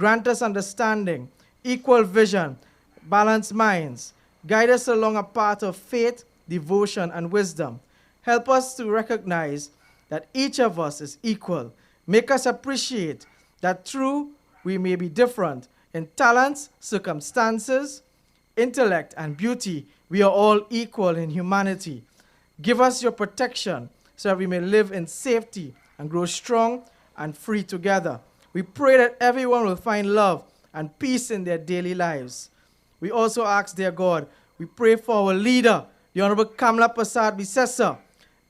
Grant us understanding, equal vision, balanced minds. Guide us along a path of faith, devotion, and wisdom. Help us to recognize that each of us is equal. Make us appreciate that through we may be different in talents, circumstances, intellect, and beauty, we are all equal in humanity. Give us your protection so that we may live in safety and grow strong and free together. We pray that everyone will find love and peace in their daily lives. We also ask, dear God, we pray for our leader, the Honorable Kamla Prasad Bisesa,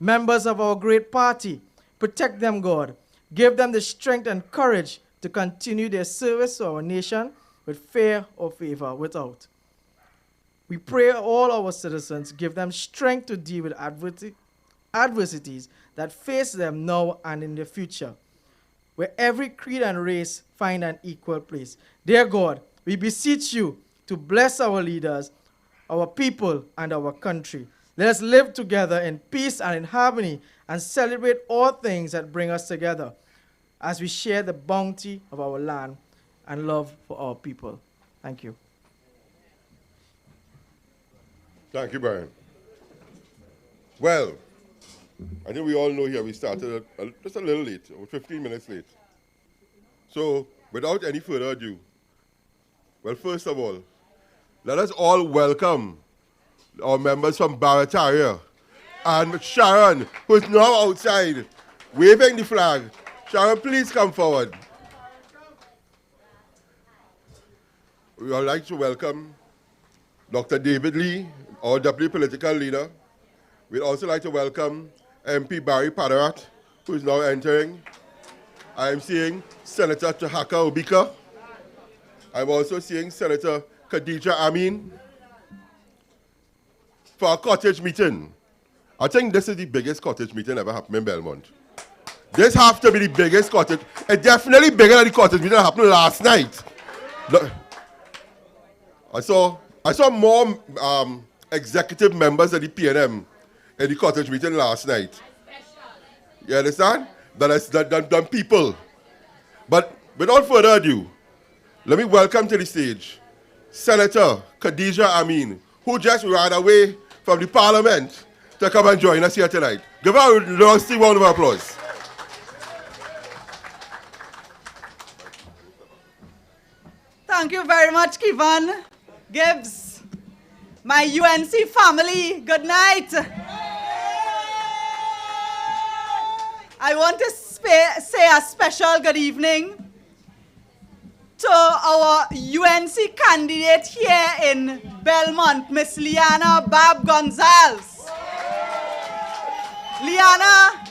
members of our great party. Protect them, God. Give them the strength and courage to continue their service to our nation with fear or favor without. We pray all our citizens, give them strength to deal with adversities that face them now and in the future, where every creed and race find an equal place. Dear God, we beseech you to bless our leaders, our people, and our country. Let us live together in peace and in harmony and celebrate all things that bring us together as we share the bounty of our land and love for our people. Thank you. Thank you, Brian. Well, I think we all know here we started just a little late, 15 minutes late. So, without any further ado, well, first of all, let us all welcome our members from Barataria and Sharon, who is now outside waving the flag. Sharon, please come forward. We would like to welcome Dr. David Lee, our deputy political leader. We'd also like to welcome MP Barry Padarat, who is now entering. I am seeing Senator Tahaka Obika. I'm also seeing Senator Khadija Amin. For our cottage meeting, I think this is the biggest cottage meeting ever happened in Belmont. This has to be the biggest cottage. It's definitely bigger than the cottage meeting that happened last night. Look, I saw more executive members of the PNM in the cottage meeting last night. You understand? Than people. But without further ado, let me welcome to the stage Senator Khadija Amin, who just ran away from the parliament to come and join us here tonight. Give her a rousing round of applause. Thank you very much, Kevin Gibbs. My UNC family, good night. I want to say a special good evening to our UNC candidate here in Belmont, Miss Liana Bab Gonzalez. Liana,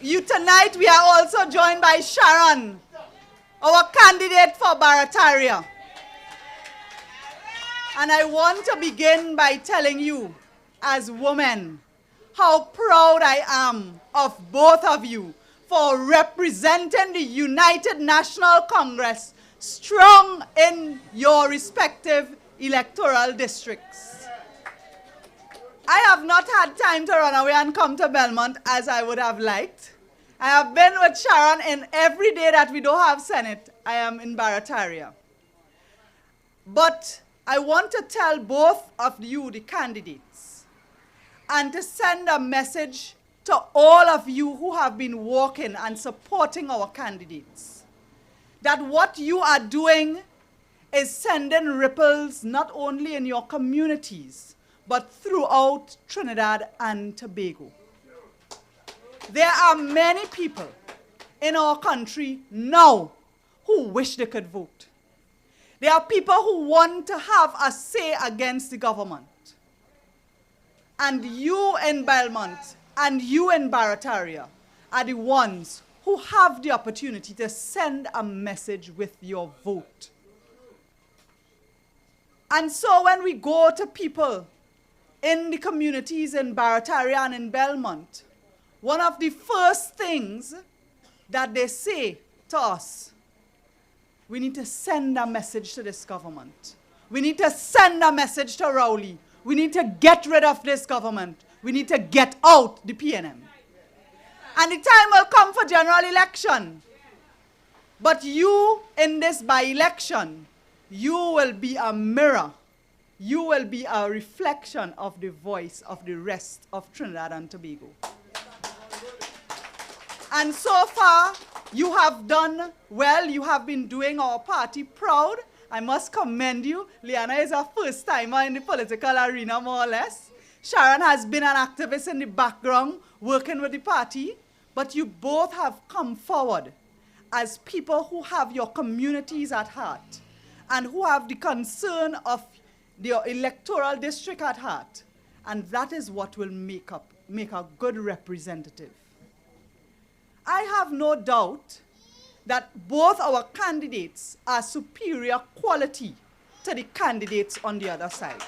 tonight we are also joined by Sharon, our candidate for Barataria. And I want to begin by telling you, as women, how proud I am of both of you for representing the United National Congress strong in your respective electoral districts. I have not had time to run away and come to Belmont as I would have liked. I have been with Sharon in every day that we don't have Senate. I am in Barataria. But I want to tell both of you, the candidates, and to send a message to all of you who have been working and supporting our candidates, that what you are doing is sending ripples not only in your communities, but throughout Trinidad and Tobago. There are many people in our country now who wish they could vote. There are people who want to have a say against the government. And you in Belmont and you in Barataria are the ones who have the opportunity to send a message with your vote. And so when we go to people in the communities in Barataria and in Belmont, one of the first things that they say to us, we need to send a message to this government. We need to send a message to Rowley. We need to get rid of this government. We need to get out the PNM. And the time will come for general election. But you, in this by-election, you will be a mirror. You will be a reflection of the voice of the rest of Trinidad and Tobago. And so far, you have done well. You have been doing our party proud. I must commend you. Liana is a first-timer in the political arena, more or less. Sharon has been an activist in the background, working with the party. But you both have come forward as people who have your communities at heart and who have the concern of your electoral district at heart. And that is what will make a good representative. I have no doubt that both our candidates are superior quality to the candidates on the other side.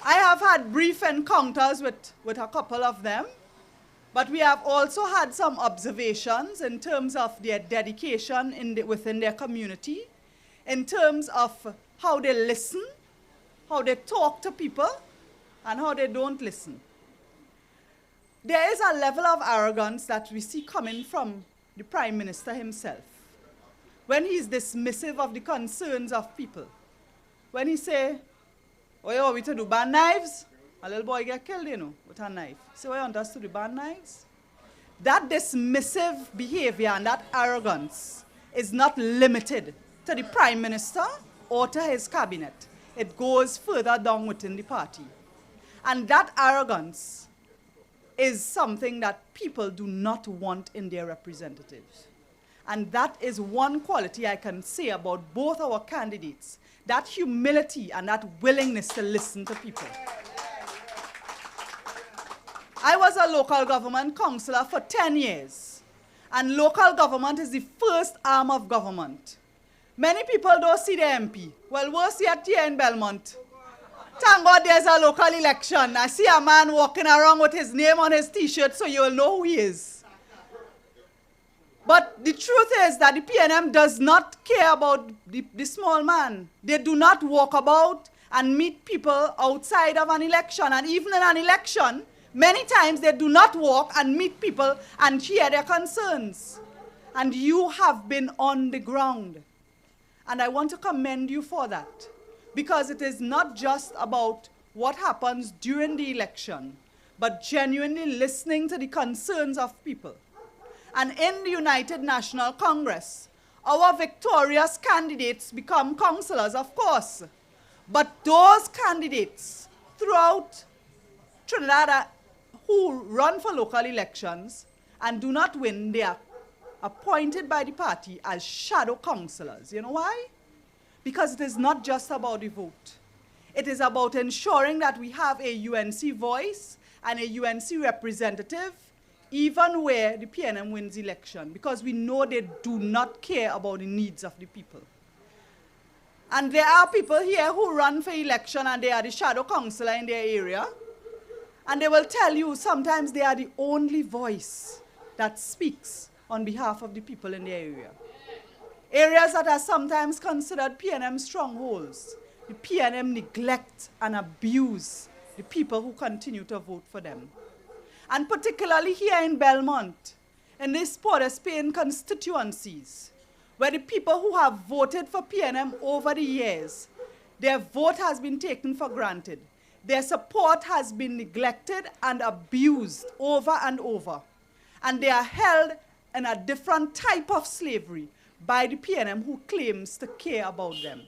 I have had brief encounters with a couple of them, but we have also had some observations in terms of their dedication within their community, in terms of how they listen, how they talk to people, and how they don't listen. There is a level of arrogance that we see coming from the Prime Minister himself, when he's dismissive of the concerns of people. When he say, "Oh, you want me to do ban knives?" A little boy get killed, you know, with a knife. So I want us to do ban knives? That dismissive behavior and that arrogance is not limited to the Prime Minister or to his cabinet. It goes further down within the party. And that arrogance is something that people do not want in their representatives. And that is one quality I can say about both our candidates, that humility and that willingness to listen to people. I was a local government councillor for 10 years, and local government is the first arm of government. Many people don't see the MP. Well, worse yet here in Belmont. Thank God there's a local election. I see a man walking around with his name on his T-shirt, so you'll know who he is. But the truth is that the PNM does not care about the small man. They do not walk about and meet people outside of an election. And even in an election, many times they do not walk and meet people and hear their concerns. And you have been on the ground. And I want to commend you for that. Because it is not just about what happens during the election, but genuinely listening to the concerns of people. And in the United National Congress, our victorious candidates become councillors, of course. But those candidates throughout Trinidad who run for local elections and do not win, they are appointed by the party as shadow councillors. You know why? Because it is not just about the vote. It is about ensuring that we have a UNC voice and a UNC representative, even where the PNM wins election, because we know they do not care about the needs of the people. And there are people here who run for election and they are the shadow councillor in their area, and they will tell you sometimes they are the only voice that speaks on behalf of the people in their area. Areas that are sometimes considered PNM strongholds. The PNM neglect and abuse the people who continue to vote for them. And particularly here in Belmont, in these Port of Spain constituencies, where the people who have voted for PNM over the years, their vote has been taken for granted. Their support has been neglected and abused over and over. And they are held in a different type of slavery by the PNM who claims to care about them.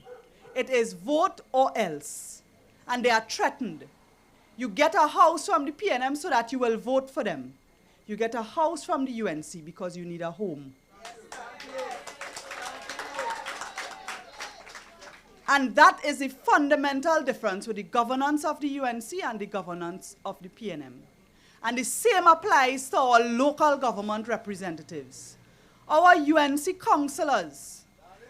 It is vote or else. And they are threatened. You get a house from the PNM so that you will vote for them. You get a house from the UNC because you need a home. And that is the fundamental difference with the governance of the UNC and the governance of the PNM. And the same applies to our local government representatives. Our UNC councillors,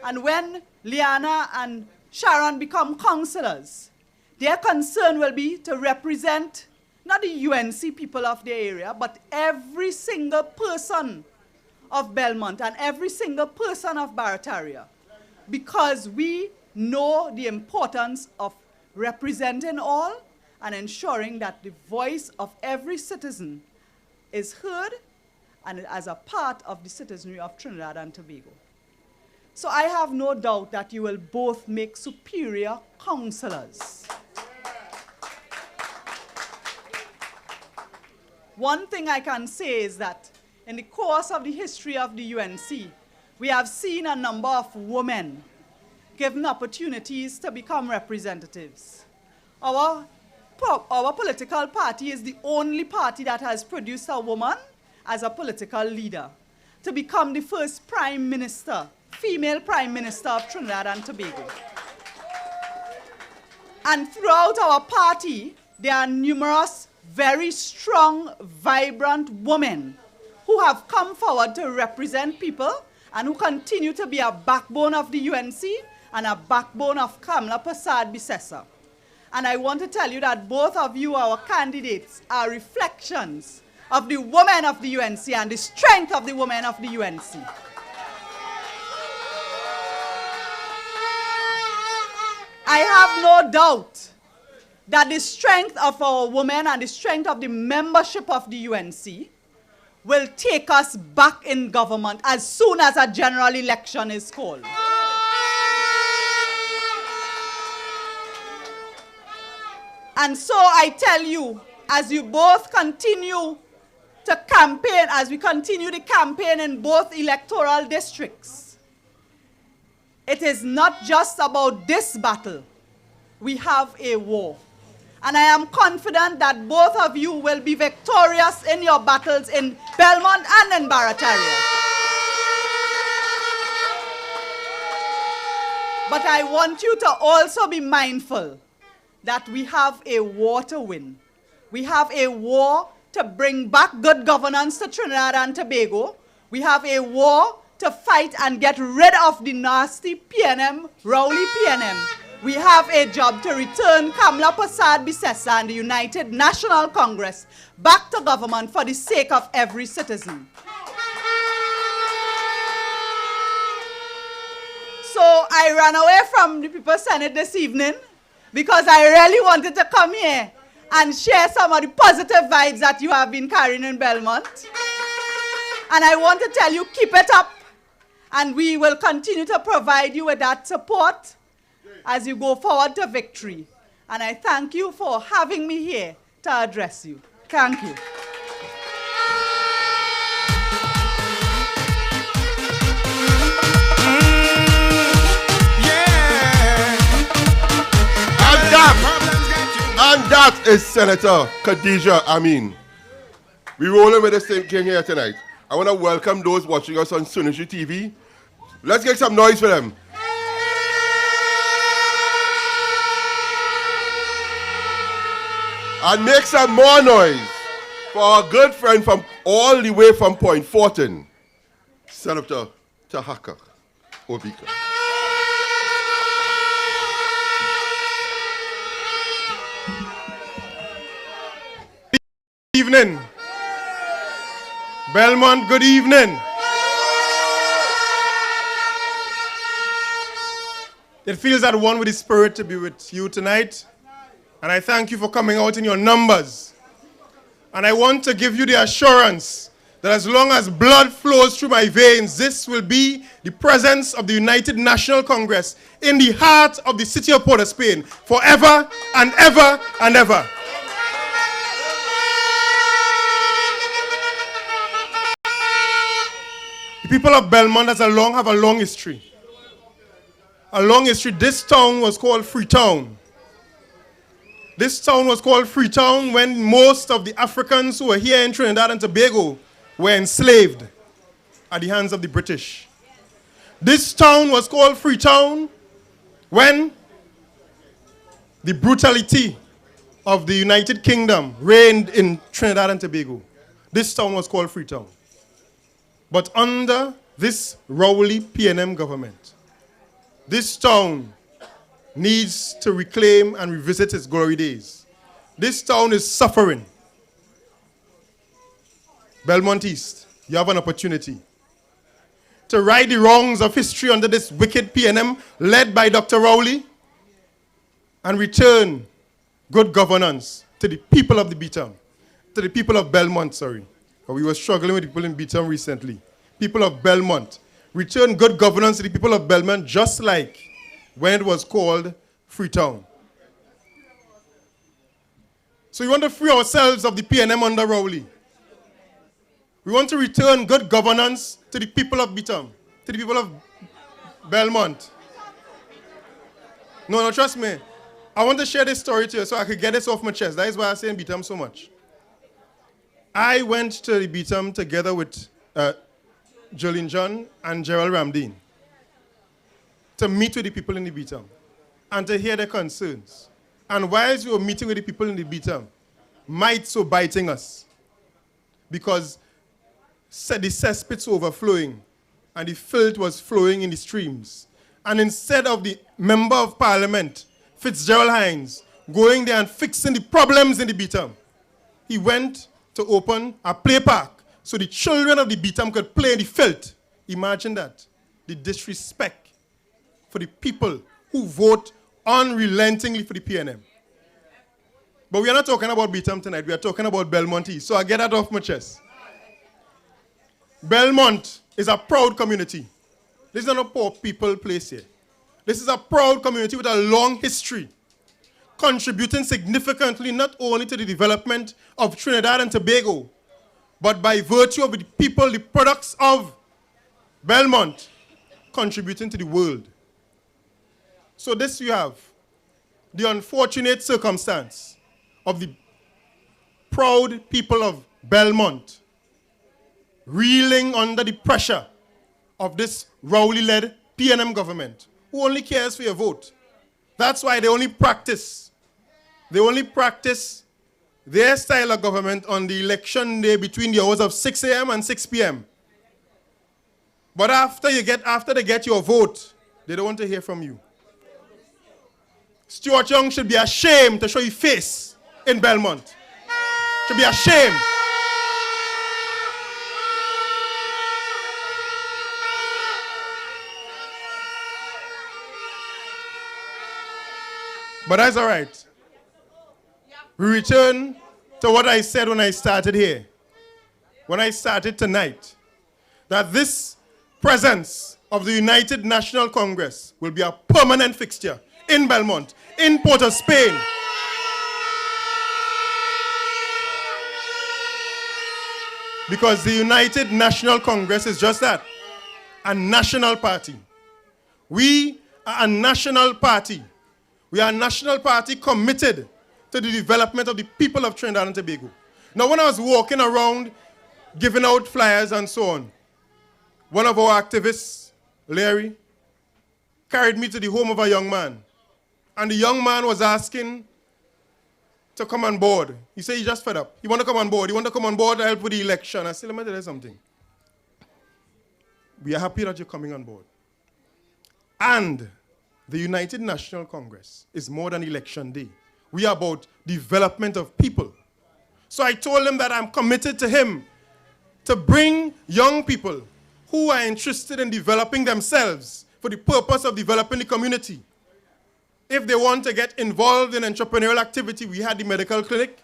and when Liana and Sharon become councillors, their concern will be to represent not the UNC people of their area, but every single person of Belmont and every single person of Barataria, because we know the importance of representing all and ensuring that the voice of every citizen is heard and as a part of the citizenry of Trinidad and Tobago. So I have no doubt that you will both make superior counselors. One thing I can say is that in the course of the history of the UNC, we have seen a number of women given opportunities to become representatives. Our political party is the only party that has produced a woman as a political leader to become the first prime minister, female prime minister of Trinidad and Tobago. And throughout our party, there are numerous very strong, vibrant women who have come forward to represent people and who continue to be a backbone of the UNC and a backbone of Kamla Prasad Bisesa. And I want to tell you that both of you, our candidates, are reflections of the women of the UNC and the strength of the women of the UNC. I have no doubt that the strength of our women and the strength of the membership of the UNC will take us back in government as soon as a general election is called. And so I tell you, as you both continue to campaign, as we continue the campaign in both electoral districts, it is not just about this battle. We have a war. And I am confident that both of you will be victorious in your battles in Belmont and in Barataria. But I want you to also be mindful that we have a war to win. We have a war to bring back good governance to Trinidad and Tobago. We have a war to fight and get rid of the nasty PNM, Rowley PNM. We have a job to return Kamla Prasad Bisesa and the United National Congress back to government for the sake of every citizen. So I ran away from the People's Senate this evening because I really wanted to come here and share some of the positive vibes that you have been carrying in Belmont. And I want to tell you, keep it up, and we will continue to provide you with that support as you go forward to victory. And I thank you for having me here to address you. Thank you. And that is Senator Khadija Amin. We're rolling with the same king here tonight. I want to welcome those watching us on Sunishri TV. Let's get some noise for them. And make some more noise for our good friend from all the way from Point Fortin, Senator Tahaka Obika. Good evening. Belmont, good evening. It feels at one with the spirit to be with you tonight. And I thank you for coming out in your numbers. And I want to give you the assurance that as long as blood flows through my veins, this will be the presence of the United National Congress in the heart of the city of Port of Spain forever and ever and ever. The people of Belmont have a long history. A long history. This town was called Freetown. This town was called Freetown when most of the Africans who were here in Trinidad and Tobago were enslaved at the hands of the British. This town was called Freetown when the brutality of the United Kingdom reigned in Trinidad and Tobago. This town was called Freetown. But under this Rowley PNM government, this town needs to reclaim and revisit its glory days. This town is suffering. Belmont East, you have an opportunity to right the wrongs of history under this wicked PNM led by Dr. Rowley and return good governance to the people of the B-Town, to the people of Belmont, But we were struggling with people in Beetham recently. People of Belmont. Return good governance to the people of Belmont, just like when it was called Freetown. So we want to free ourselves of the PNM under Rowley. We want to return good governance to the people of Beetham, to the people of Belmont. No, trust me. I want to share this story to you so I could get this off my chest. That is why I say in Beetham so much. I went to the Beetham together with Jolene John and Gerald Ramdeen to meet with the people in the Beetham and to hear their concerns. And whilst we were meeting with the people in the Beetham, mites were biting us because the cesspits were overflowing and the filth was flowing in the streams. And instead of the member of parliament, Fitzgerald Hines, going there and fixing the problems in the Beetham, he went to open a play park so the children of the Beetham could play in the filth. Imagine that. The disrespect for the people who vote unrelentingly for the PNM. But we are not talking about Beetham tonight. We are talking about Belmont East. So I get that off my chest. Belmont is a proud community. This is not a poor people place here. This is a proud community with a long history, contributing significantly not only to the development of Trinidad and Tobago, but by virtue of the people, the products of Belmont, contributing to the world. So this you have the unfortunate circumstance of the proud people of Belmont reeling under the pressure of this Rowley-led PNM government, who only cares for your vote. That's why they only practice their style of government on the election day between the hours of 6 a.m. and 6 p.m. But after they get your vote, they don't want to hear from you. Stuart Young should be ashamed to show his face in Belmont. Should be ashamed. But that's all right. We return to what I said when I started here, when I started tonight, that this presence of the United National Congress will be a permanent fixture in Belmont, in Port of Spain. Because the United National Congress is just that, a national party. We are a national party. We are a national party committed to the development of the people of Trinidad and Tobago. Now, when I was walking around giving out flyers and so on, one of our activists, Larry, carried me to the home of a young man. And the young man was asking to come on board. He said he's just fed up. He want to come on board. He want to come on board to help with the election. I said, let me tell you something. We are happy that you're coming on board. And the United National Congress is more than election day. We are about development of people. So I told him that I'm committed to him to bring young people who are interested in developing themselves for the purpose of developing the community. If they want to get involved in entrepreneurial activity, we had the medical clinic.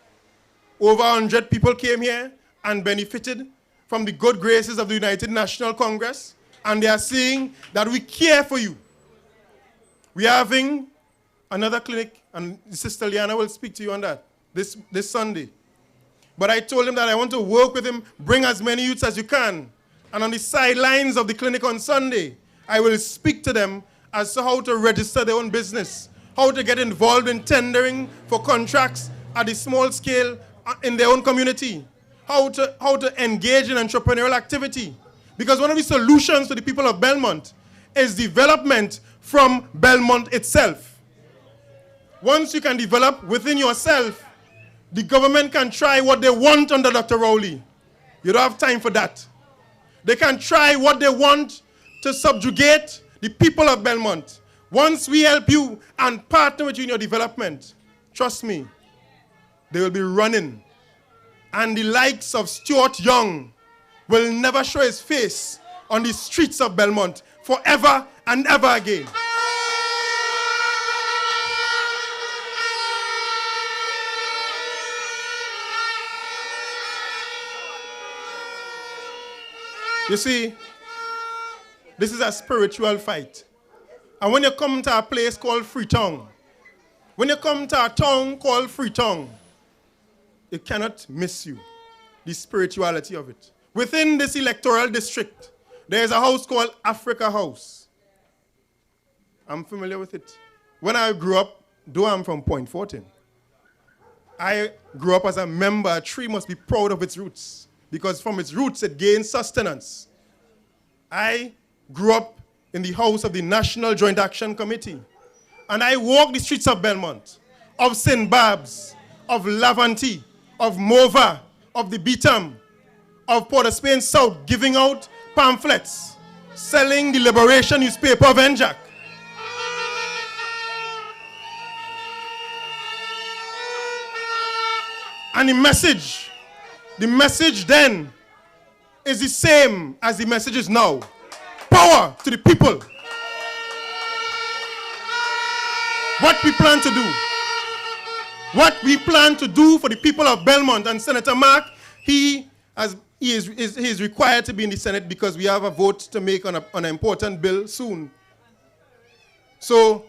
Over 100 people came here and benefited from the good graces of the United National Congress, and they are seeing that we care for you. We are having another clinic, and Sister Liana will speak to you on that this Sunday. But I told him that I want to work with him, bring as many youths as you can. And on the sidelines of the clinic on Sunday, I will speak to them as to how to register their own business, how to get involved in tendering for contracts at a small scale in their own community, how to engage in entrepreneurial activity. Because one of the solutions to the people of Belmont is development from Belmont itself. Once you can develop within yourself, the government can try what they want under Dr. Rowley. You don't have time for that. They can try what they want to subjugate the people of Belmont. Once we help you and partner with you in your development, trust me, they will be running. And the likes of Stuart Young will never show his face on the streets of Belmont forever and ever again. You see, this is a spiritual fight. And when you come to a place called Freetown, when you come to a town called Freetown, it cannot miss you, the spirituality of it. Within this electoral district, there is a house called Africa House. I'm familiar with it. When I grew up, though I'm from Point 14, I grew up as a member. A tree must be proud of its roots, because from its roots it gains sustenance. I grew up in the house of the National Joint Action Committee, and I walked the streets of Belmont, of St. Barb's, of Lavantie, of Mova, of the Beetham, of Port of Spain South, giving out pamphlets, selling the Liberation newspaper of Enjac. And the message then is the same as the message is now. Power to the people. What we plan to do. What we plan to do for the people of Belmont. And Senator Mark, he is required to be in the Senate because we have a vote to make on an important bill soon. So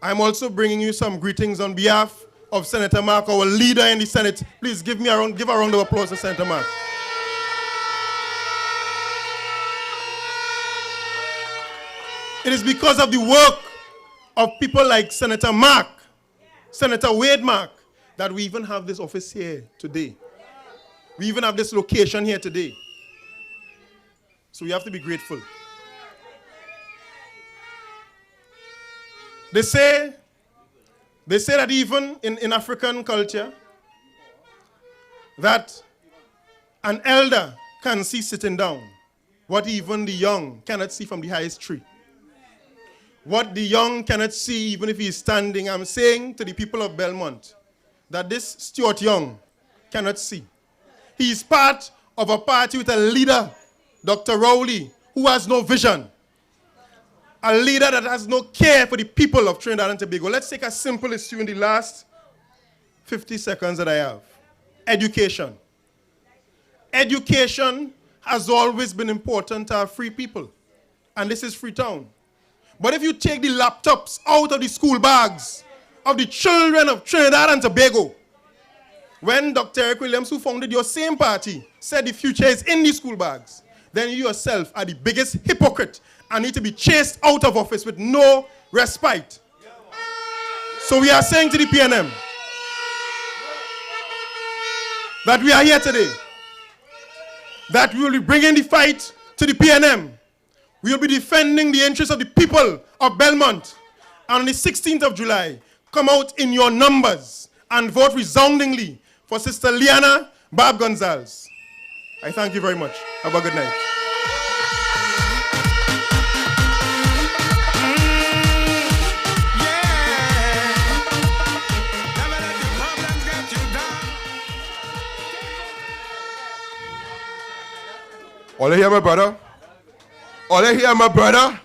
I'm also bringing you some greetings on behalf of Senator Mark, our leader in the Senate. Please give a round of applause to Senator Mark. It is because of the work of people like Senator Mark, Senator Wade Mark, that we even have this office here today. We even have this location here today. So we have to be grateful. They say that even in African culture, that an elder can see sitting down what even the young cannot see from the highest tree. What the young cannot see even if he is standing. I'm saying to the people of Belmont that this Stuart Young cannot see. He is part of a party with a leader, Dr. Rowley, who has no vision. A leader that has no care for the people of Trinidad and Tobago. Let's take a simple issue in the last 50 seconds that I have. Education. Education has always been important to our free people. And this is Freetown. But if you take the laptops out of the school bags of the children of Trinidad and Tobago, when Dr. Eric Williams, who founded your same party, said the future is in the school bags, then you yourself are the biggest hypocrite and need to be chased out of office with no respite. So we are saying to the PNM that we are here today, that we will be bringing the fight to the PNM. We will be defending the interests of the people of Belmont. And on the 16th of July, come out in your numbers and vote resoundingly for Sister Liana Barb Gonzalez. I thank you very much. Have a good night. All I hear, my brother? All I hear, my brother?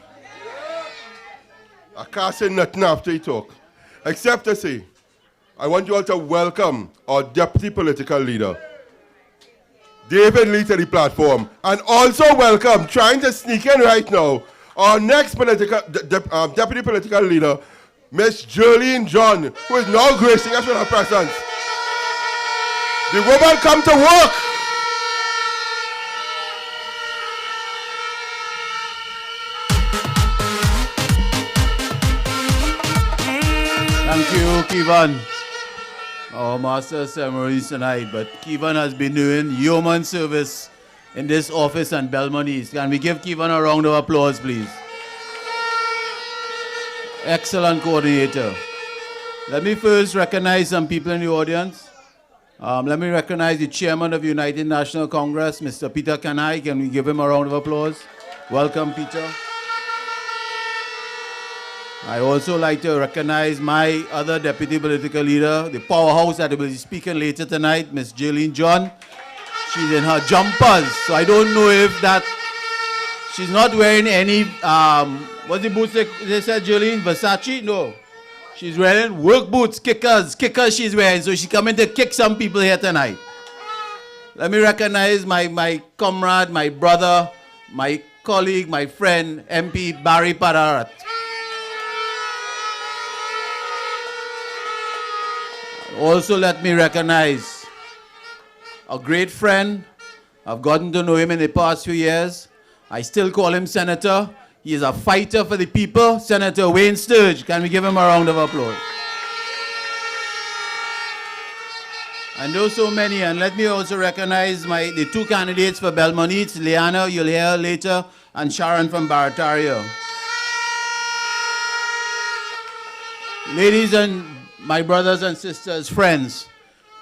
I can't say nothing after you talk, except to say, I want you all to welcome our deputy political leader, David Lee, to the platform, and also welcome, trying to sneak in right now, our next deputy political leader, Miss Jolene John, who is now gracing us with her presence. The woman come to work. Thank you, Kevin, our master of ceremonies tonight. But Kevin has been doing yeoman service in this office and Belmont East. Can we give Kevin a round of applause, please? Excellent coordinator. Let me first recognize some people in the audience. Let me recognize the chairman of the United National Congress, Mr. Peter Kanai. Can we give him a round of applause? Welcome, Peter. I also like to recognize my other deputy political leader, the powerhouse that will be speaking later tonight, Miss Jolene John. She's in her jumpers, so I don't know if that... She's not wearing any... what's the boots they said, Jolene? Versace? No. She's wearing work boots, kickers she's wearing, so she's coming to kick some people here tonight. Let me recognize my comrade, my brother, my colleague, my friend, MP Barry Padarat. Also, let me recognize a great friend. I've gotten to know him in the past few years. I still call him Senator. He is a fighter for the people. Senator Wayne Sturge. Can we give him a round of applause? And there are so many. And let me also recognize the two candidates for Belmont East, Liana, you'll hear later, and Sharon from Barataria. Ladies and my brothers and sisters, friends,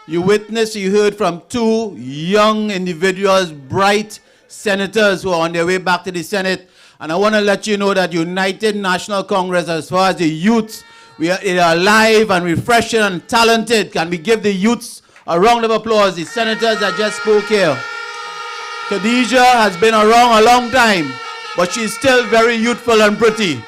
you heard from two young individuals, bright senators who are on their way back to the Senate. And I want to let you know that United National Congress, as far as the youth, we are alive and refreshing and talented. Can we give the youths a round of applause, the senators that just spoke here? Khadija has been around a long time, but she's still very youthful and pretty.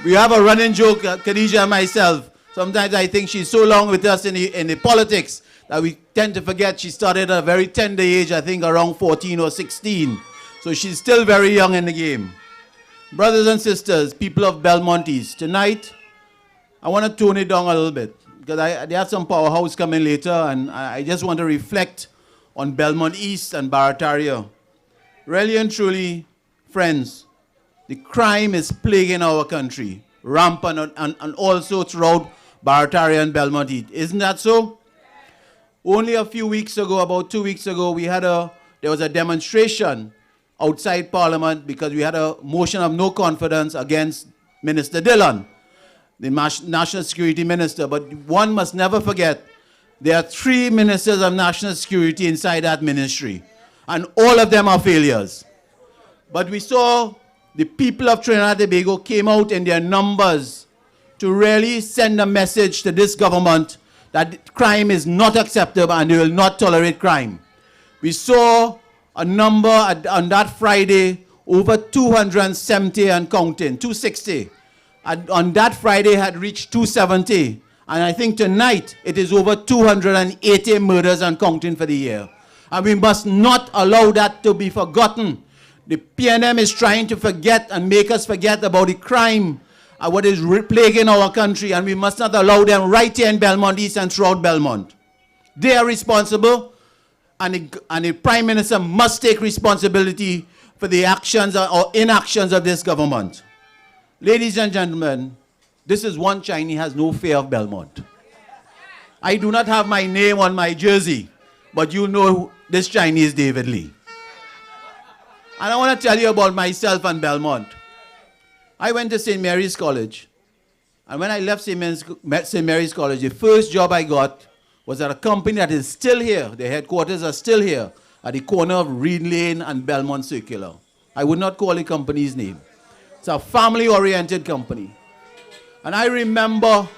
We have a running joke, Khadija and myself. Sometimes I think she's so long with us in the politics that we tend to forget she started at a very tender age, I think around 14 or 16. So she's still very young in the game. Brothers and sisters, people of Belmont East, tonight I want to tone it down a little bit because there are some powerhouse coming later, and I just want to reflect on Belmont East and Barataria. Really and truly, friends, the crime is plaguing our country, rampant and also throughout Barataria and Belmont East. Isn't that so? Only a few weeks ago, about 2 weeks ago, there was a demonstration outside Parliament because we had a motion of no confidence against Minister Dillon, the National Security Minister. But one must never forget, there are 3 ministers of national security inside that ministry, and all of them are failures. But we saw the people of Trinidad and Tobago came out in their numbers to really send a message to this government that crime is not acceptable and they will not tolerate crime. We saw a number on that Friday, over 270 and counting, 260. On that Friday had reached 270. And I think tonight it is over 280 murders and counting for the year. And we must not allow that to be forgotten. The PNM is trying to forget and make us forget about the crime, what is plaguing our country, and we must not allow them right here in Belmont East and throughout Belmont. They are responsible, and the Prime Minister must take responsibility for the actions or inactions of this government. Ladies and gentlemen, this is one Chinese has no fear of Belmont. I do not have my name on my jersey, but you know this Chinese David Lee. And I want to tell you about myself and Belmont. I went to St. Mary's College. And when I left St. Mary's College, the first job I got was at a company that is still here. The headquarters are still here at the corner of Reed Lane and Belmont Circular. I would not call the company's name. It's a family-oriented company. And I remember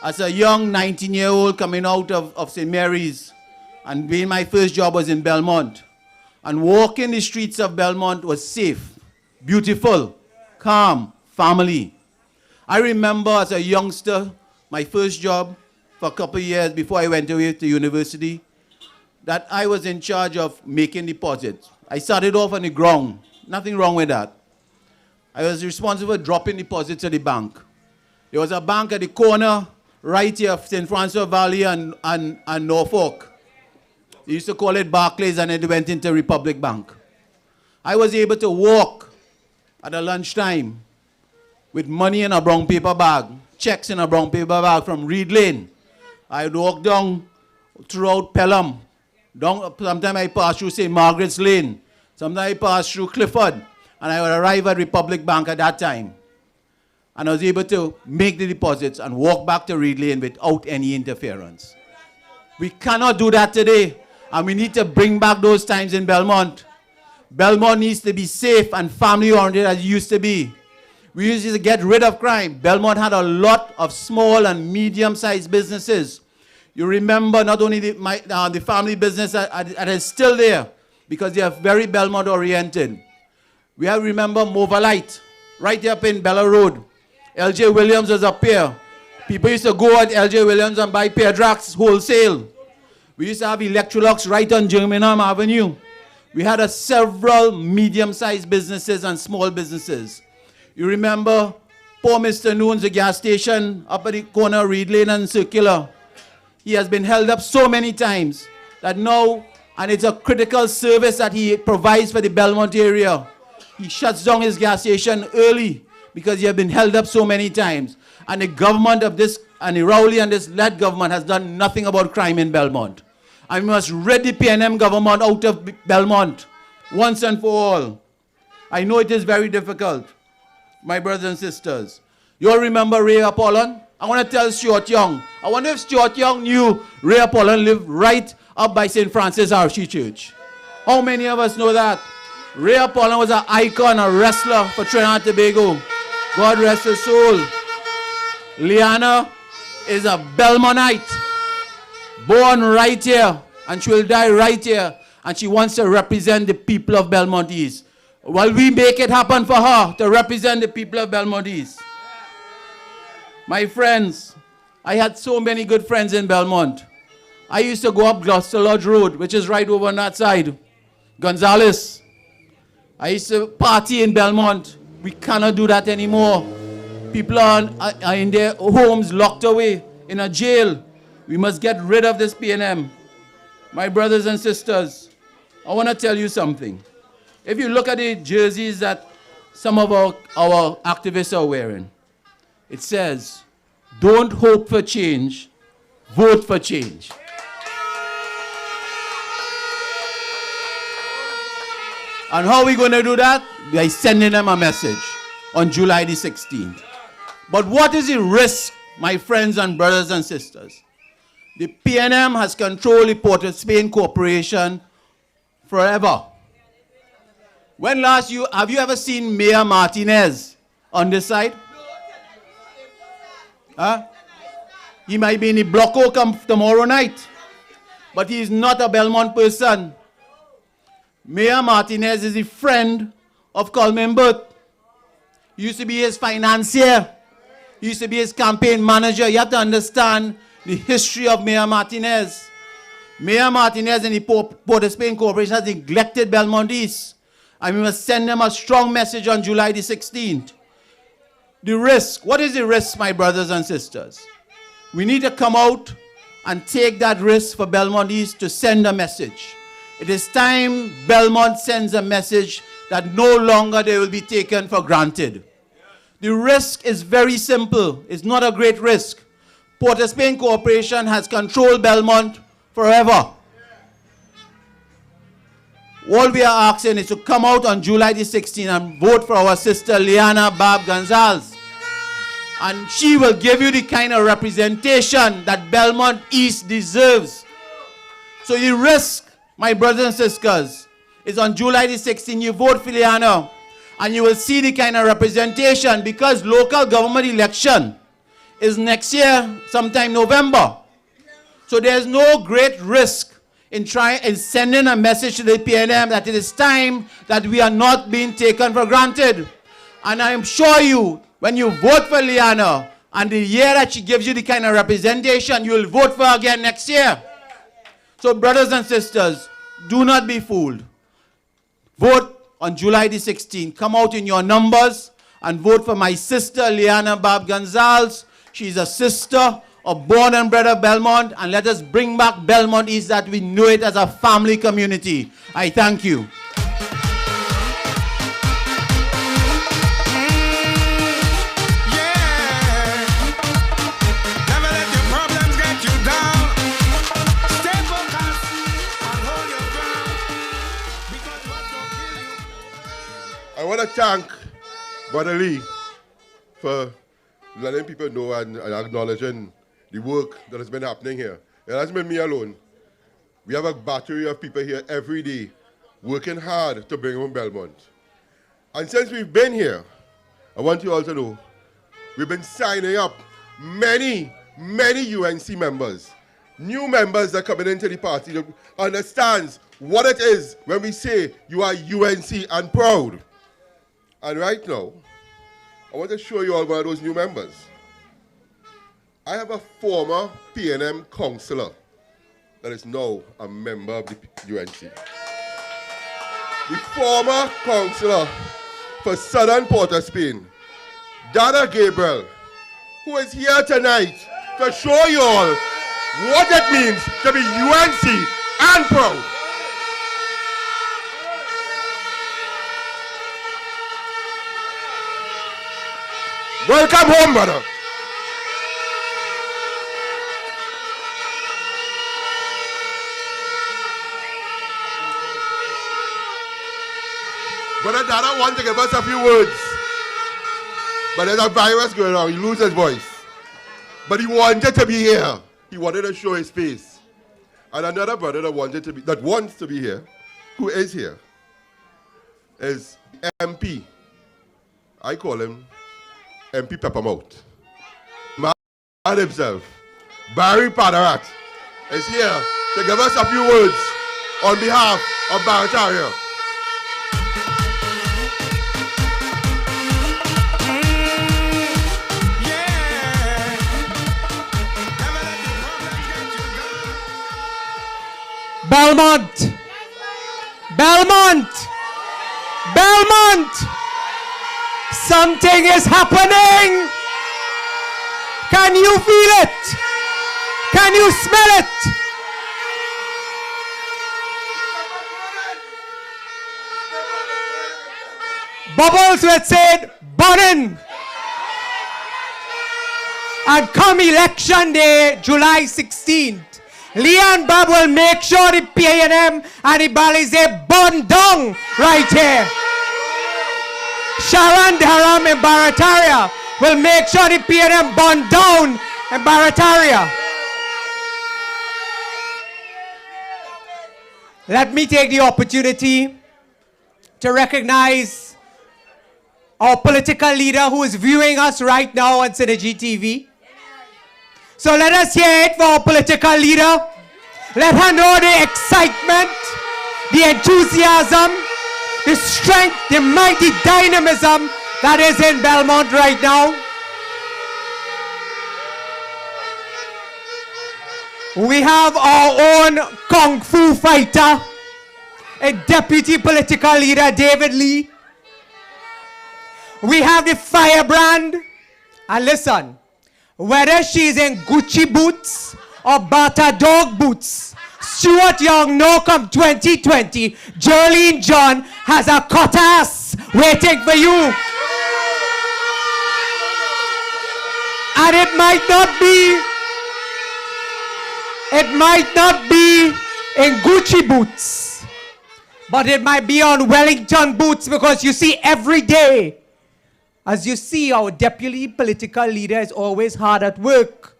as a young 19-year-old coming out of St. Mary's, and being my first job was in Belmont. And walking the streets of Belmont was safe, beautiful, calm, family. I remember as a youngster, my first job for a couple of years before I went away to university, that I was in charge of making deposits. I started off on the ground, nothing wrong with that. I was responsible for dropping deposits at the bank. There was a bank at the corner right here of St. Francois Valley and Norfolk. They used to call it Barclays, and it went into Republic Bank. I was able to walk at a lunchtime with money in a brown paper bag, checks in a brown paper bag from Reed Lane. I would walk down throughout Pelham. Sometimes I passed through St. Margaret's Lane. Sometimes I passed through Clifford. And I would arrive at Republic Bank at that time. And I was able to make the deposits and walk back to Reed Lane without any interference. We cannot do that today. And we need to bring back those times in Belmont. Belmont needs to be safe and family-oriented as it used to be. We used to get rid of crime. Belmont had a lot of small and medium-sized businesses. You remember not only the family business that is still there because they are very Belmont-oriented. We have remember Movalite, right up in Bella Road. L.J. Williams was up here. People used to go at L.J. Williams and buy Pedrax wholesale. We used to have Electrolux right on Germingham Avenue. we had several medium-sized businesses and small businesses. You remember poor Mr. Noon's, the gas station up at the corner, Reed Lane and Circular. He has been held up so many times that now, and it's a critical service that he provides for the Belmont area. He shuts down his gas station early because he has been held up so many times. And the government of this, and the Rowley and this led government has done nothing about crime in Belmont. And we must rid the PNM government out of Belmont once and for all. I know it is very difficult, my brothers and sisters. You all remember Ray Apollon? I want to tell Stuart Young. I wonder if Stuart Young knew Ray Apollon lived right up by St. Francis Archie Church. How many of us know that? Ray Apollon was an icon, a wrestler for Trinidad and Tobago. God rest his soul. Liana is a Belmontite, born right here, and she will die right here, and she wants to represent the people of Belmont East. While we make it happen for her to represent the people of Belmont East. My friends, I had so many good friends in Belmont. I used to go up Gloucester Lodge Road, which is right over on that side. Gonzales. I used to party in Belmont. We cannot do that anymore. People are in their homes, locked away, in a jail. We must get rid of this PNM. My brothers and sisters, I want to tell you something. If you look at the jerseys that some of our activists are wearing, it says, don't hope for change, vote for change. And how are we going to do that? By sending them a message on July the 16th. But what is the risk, my friends and brothers and sisters? The PNM has controlled the Port of Spain Corporation forever. When last have you ever seen Mayor Martinez on this side? Huh? He might be in the Bloco tomorrow night, but he is not a Belmont person. Mayor Martinez is a friend of Coleman Burt. He used to be his financier. He used to be his campaign manager. You have to understand the history of Mayor Martinez. Mayor Martinez and the Port of Spain Corporation has neglected Belmont East. And we must send them a strong message on July the 16th. The risk. What is the risk, my brothers and sisters? We need to come out and take that risk for Belmont East to send a message. It is time Belmont sends a message that no longer they will be taken for granted. The risk is very simple. It's not a great risk. Port of Spain Corporation has controlled Belmont forever. All we are asking is to come out on July the 16th and vote for our sister Liana Barb Gonzalez. And she will give you the kind of representation that Belmont East deserves. So the risk, my brothers and sisters, is on July the 16th, you vote for Liana, and you will see the kind of representation, because local government election is next year, sometime November. So there's no great risk in sending a message to the PNM that it is time that we are not being taken for granted. And I am sure you, when you vote for Liana, and the year that she gives you the kind of representation, you will vote for her again next year. So brothers and sisters, do not be fooled. Vote on July the 16th. Come out in your numbers and vote for my sister, Liana Barb Gonzalez. She's a sister, a born and bred of Belmont, and let us bring back Belmont East that we know it as a family community. I thank you. I want to thank Brother Lee for letting people know and acknowledging the work that has been happening here. It hasn't been me alone. We have a battery of people here every day working hard to bring home Belmont. And since we've been here, I want you all to know, we've been signing up many UNC members, new members that are coming into the party that understands what it is when we say you are UNC and proud. And right now, I want to show you all one of those new members. I have a former PNM councillor that is now a member of the UNC. the former councillor for Southern Port of Spain, Dada Gabriel, who is here tonight to show you all what it means to be UNC and proud. Welcome home, brother. Brother Dada wants to give us a few words. But there's a virus going on. He loses his voice. But he wanted to be here. He wanted to show his face. And another brother that wants to be here, who is here, is MP. I call him MP Peppermouth. Man himself, Barry Padarat, is here to give us a few words on behalf of Barataria. Belmont! Belmont! Belmont! Something is happening! Can you feel it? Can you smell it? Bubbles were said, burning! And come election day, July 16th, Leon Bob will make sure the PNM and the Balize burn down right here. Sharon Dharam and Barataria will make sure the PNM burn down in Barataria. Let me take the opportunity to recognize our political leader who is viewing us right now on Synergy TV. So let us hear it for our political leader. Let her know the excitement, the enthusiasm, the strength, the mighty dynamism that is in Belmont right now. We have our own Kung Fu fighter, a deputy political leader, David Lee. We have the firebrand. And listen, whether she's in Gucci boots or Bata dog boots, Stuart Young no come 2020, Jolene John has a cutlass waiting for you. And it might not be in Gucci boots, but it might be on Wellington boots, because you see every day, as you see, our deputy political leader is always hard at work.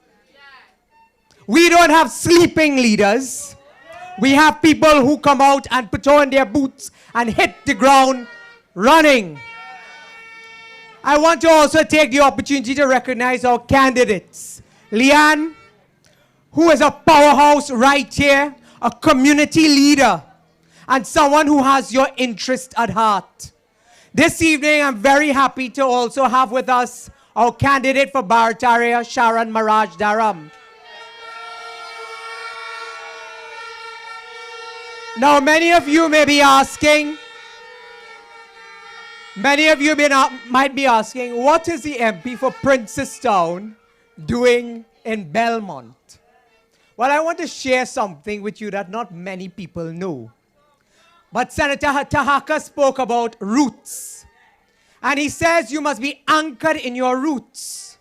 We don't have sleeping leaders. We have people who come out and put on their boots and hit the ground running. I want to also take the opportunity to recognize our candidates. Leanne, who is a powerhouse right here, a community leader, and someone who has your interest at heart. This evening, I'm very happy to also have with us our candidate for Barataria, Sharon Maraj Dharam. Now, many of you may be asking, might be asking, what is the MP for Princestown doing in Belmont? Well, I want to share something with you that not many people know. But Senator Tahaka spoke about roots. And he says you must be anchored in your roots.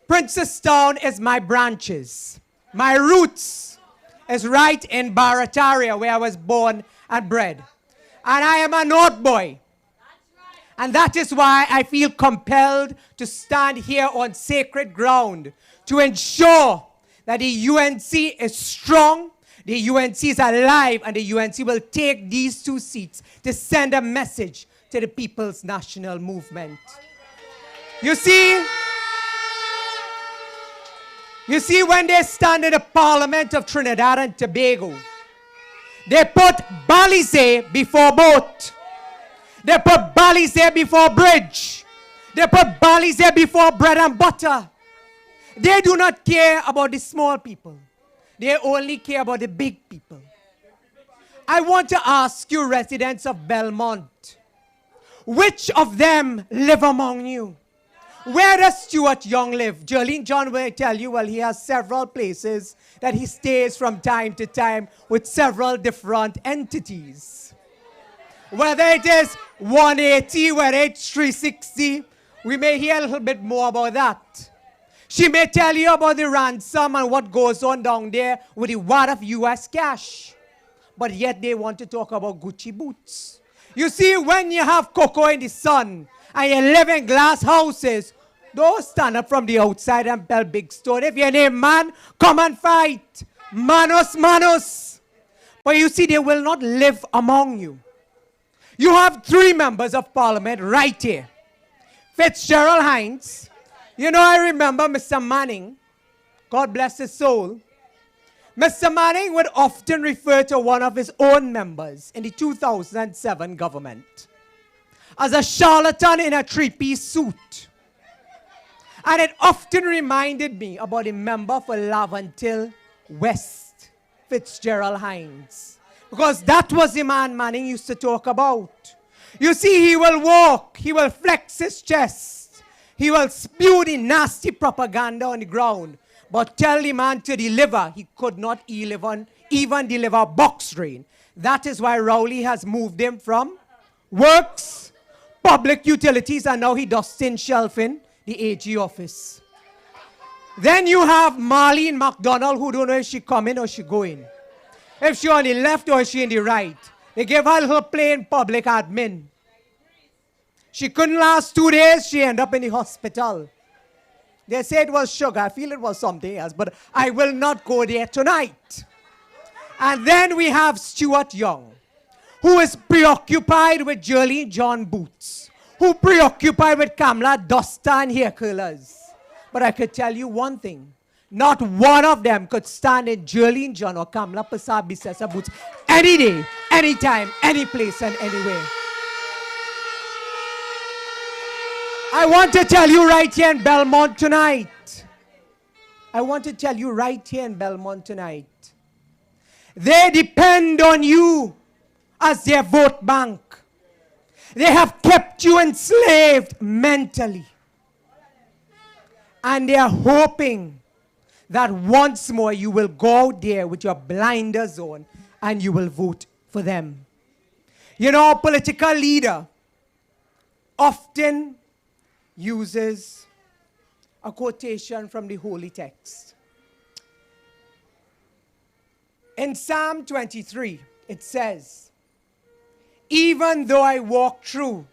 Princestown is my branches. My roots is right in Barataria, where I was born and bred. And I am a North boy. And that is why I feel compelled to stand here on sacred ground to ensure that the UNC is strong, the UNC is alive, and the UNC will take these 2 seats to send a message to the People's National Movement. You see, when they stand in the Parliament of Trinidad and Tobago, they put Balize before boat. They put Balize before bridge. They put Balize before bread and butter. They do not care about the small people. They only care about the big people. I want to ask you, residents of Belmont, which of them live among you? Where does Stuart Young live? Jolene John will tell you, well, he has several places that he stays from time to time with several different entities. Whether it is 180, whether it's 360, we may hear a little bit more about that. She may tell you about the ransom and what goes on down there with the wad of US cash. But yet they want to talk about Gucci boots. You see, when you have cocoa in the sun and you live in glass houses, don't stand up from the outside and tell big story. If you're name man, come and fight. Manos, manos. But you see, they will not live among you. You have 3 members of parliament right here. Fitzgerald Hines. You know, I remember Mr. Manning. God bless his soul. Mr. Manning would often refer to one of his own members in the 2007 government as a charlatan in a 3-piece suit. And it often reminded me about a member for Laventille West, Fitzgerald Hines. Because that was the man Manning used to talk about. You see, he will walk, he will flex his chest, he will spew the nasty propaganda on the ground. But tell the man to deliver, he could not even deliver box drain. That is why Rowley has moved him from works, public utilities, and now he does tin shelving the AG office. Then you have Marlene MacDonald, who don't know if she coming or she going. If she on the left or she in the right. They gave her a little plain public admin. She couldn't last 2 days, she ended up in the hospital. They say it was sugar. I feel it was something else, but I will not go there tonight. And then we have Stuart Young, who is preoccupied with Jolene John boots, who preoccupied with Kamala duster and hair curlers. But I could tell you one thing. Not one of them could stand in Jolene John or Kamala Bissessa boots any day, anytime, any place, and anywhere. I want to tell you right here in Belmont tonight. I want to tell you right here in Belmont tonight. They depend on you as their vote bank. They have kept you enslaved mentally. And they are hoping that once more you will go out there with your blinders on and you will vote for them. You know, a political leader often uses a quotation from the holy text. In Psalm 23, it says, "Even though I walk through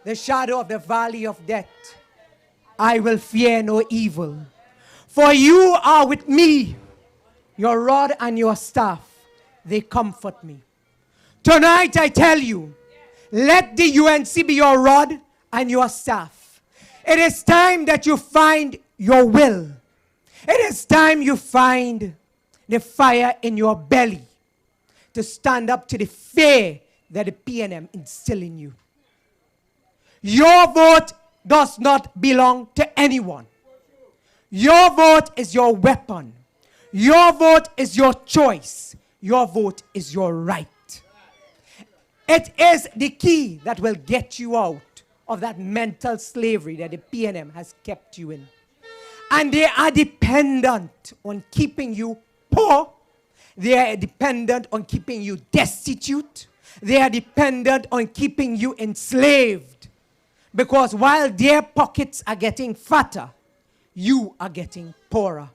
the shadow of the valley of death, I will fear no evil. For you are with me, your rod and your staff, they comfort me." Tonight I tell you, let the UNC be your rod and your staff. It is time that you find your will. It is time you find the fire in your belly to stand up to the fear that the PNM instill in you. Your vote does not belong to anyone. Your vote is your weapon. Your vote is your choice. Your vote is your right. It is the key that will get you out of that mental slavery that the PNM has kept you in. And they are dependent on keeping you poor. They are dependent on keeping you destitute. They are dependent on keeping you enslaved. Because while their pockets are getting fatter, you are getting poorer.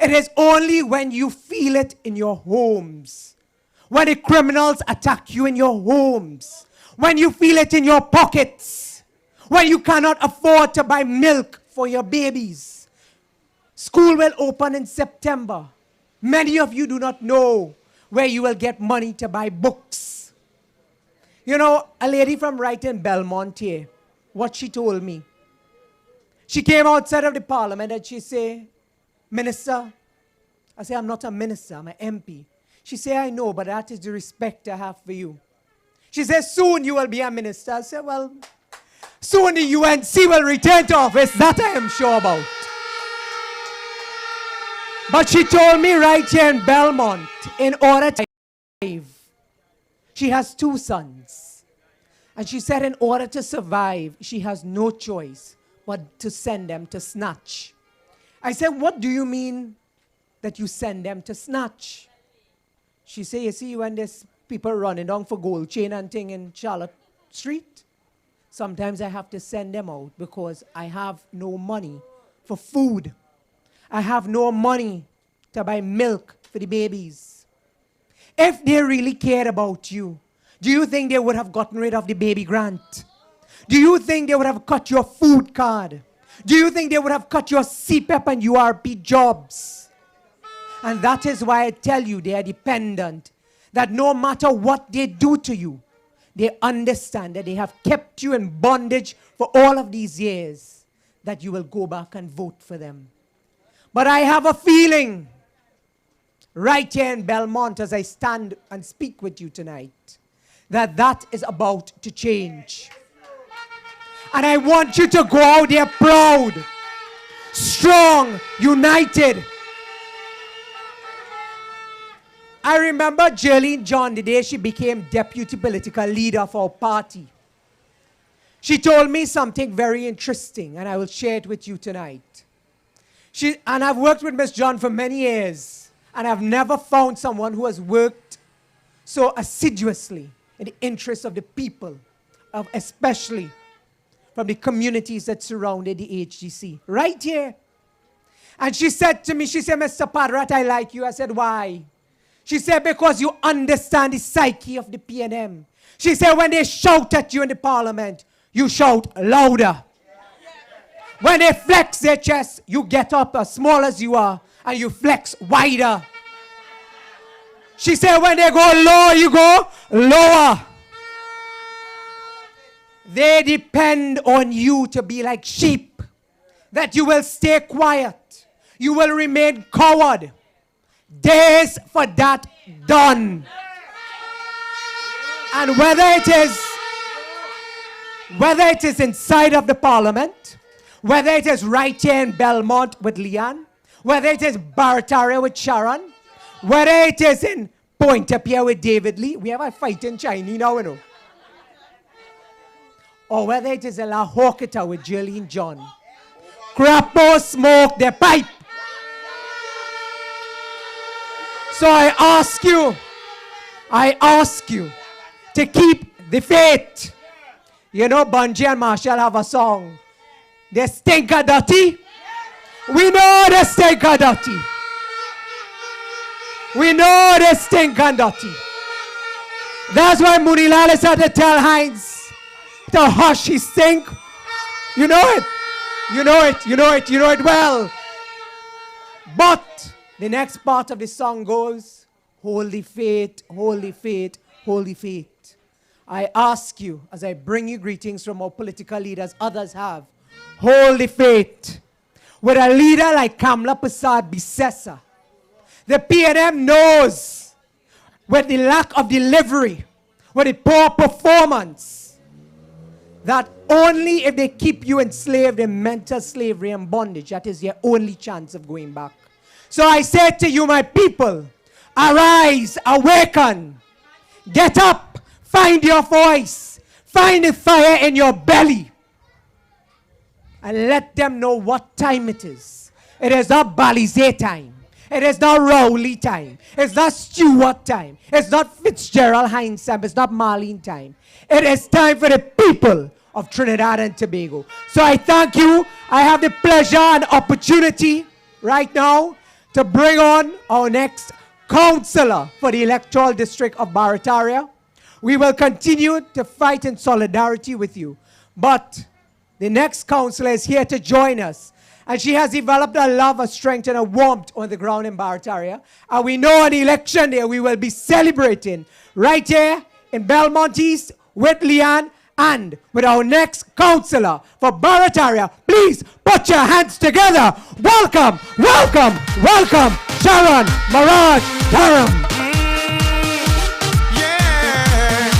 It is only when you feel it in your homes, when the criminals attack you in your homes, when you feel it in your pockets, when you cannot afford to buy milk for your babies. School will open in September. Many of you do not know where you will get money to buy books. You know, a lady from right in Belmont here, what she told me. She came outside of the parliament and she said, "Minister," I said, "I'm not a minister, I'm an MP." She said, "I know, but that is the respect I have for you." She says, "Soon you will be a minister." I said, "Well, soon the UNC will return to office, that I am sure about." But she told me right here in Belmont, in order to survive, She has 2 sons. And she said in order to survive, she has no choice but to send them to snatch. I said, what do you mean that you send them to snatch? She said, you see, when there's people running down for gold chain and thing in Charlotte Street, sometimes I have to send them out because I have no money for food. I have no money to buy milk for the babies. If they really cared about you, do you think they would have gotten rid of the baby grant? Do you think they would have cut your food card? Do you think they would have cut your CPEP and URP jobs? And that is why I tell you they are dependent. That no matter what they do to you, they understand that they have kept you in bondage for all of these years, that you will go back and vote for them. But I have a feeling right here in Belmont as I stand and speak with you tonight, that is about to change. And I want you to go out there proud, strong, united. I remember Jerlene John the day she became deputy political leader for our party. She told me something very interesting, and I will share it with you tonight. And I've worked with Miss John for many years, and I've never found someone who has worked so assiduously in the interests of the people, especially from the communities that surrounded the HGC, right here. And she said to me, she said, Mr. Padrat, I like you. I said, why? She said, because you understand the psyche of the PNM. She said, when they shout at you in the parliament, you shout louder. When they flex their chest, you get up as small as you are, and you flex wider. She said, when they go low, you go lower. They depend on you to be like sheep, that you will stay quiet. You will remain coward. Days for that done. And whether it is inside of the parliament, whether it is right here in Belmont with Leanne, whether it is Barataria with Sharon, whether it is in Pointe-a-Pierre with David Lee, we have a fight in Chinese now, you know. Or whether it is in La Hawketa with Jerlene John. Crapo smoke their pipe. So I ask you to keep the faith. You know, Bungie and Marshall have a song. They stink a dirty. We know they stink a dirty. We know they stink and dirty. That's why Munilalis had to tell Heinz to hush his stink. You know it. You know it. You know it. You know it well. But the next part of the song goes, holy faith, holy faith, holy faith. I ask you, as I bring you greetings from our political leaders, others have, holy faith. With a leader like Kamla Prasad Bisesa, the PNM knows with the lack of delivery, with the poor performance, that only if they keep you enslaved in mental slavery and bondage, that is your only chance of going back. So I say to you, my people, arise, awaken, get up, find your voice, find the fire in your belly, and let them know what time it is. It is not Balizé time. It is not Rowley time. It's not Stewart time. It's not Fitzgerald Hines time. It's not Marlene time. It is time for the people of Trinidad and Tobago. So I thank you. I have the pleasure and opportunity right now to bring on our next councillor for the electoral district of Barataria. We will continue to fight in solidarity with you. But the next councillor is here to join us. And she has developed a love, a strength, and a warmth on the ground in Barataria. And we know on election day we will be celebrating right here in Belmont East with Leanne and with our next councillor for Barataria. Please put your hands together. Welcome, welcome, welcome, Sharon Maraj Durham. Yeah.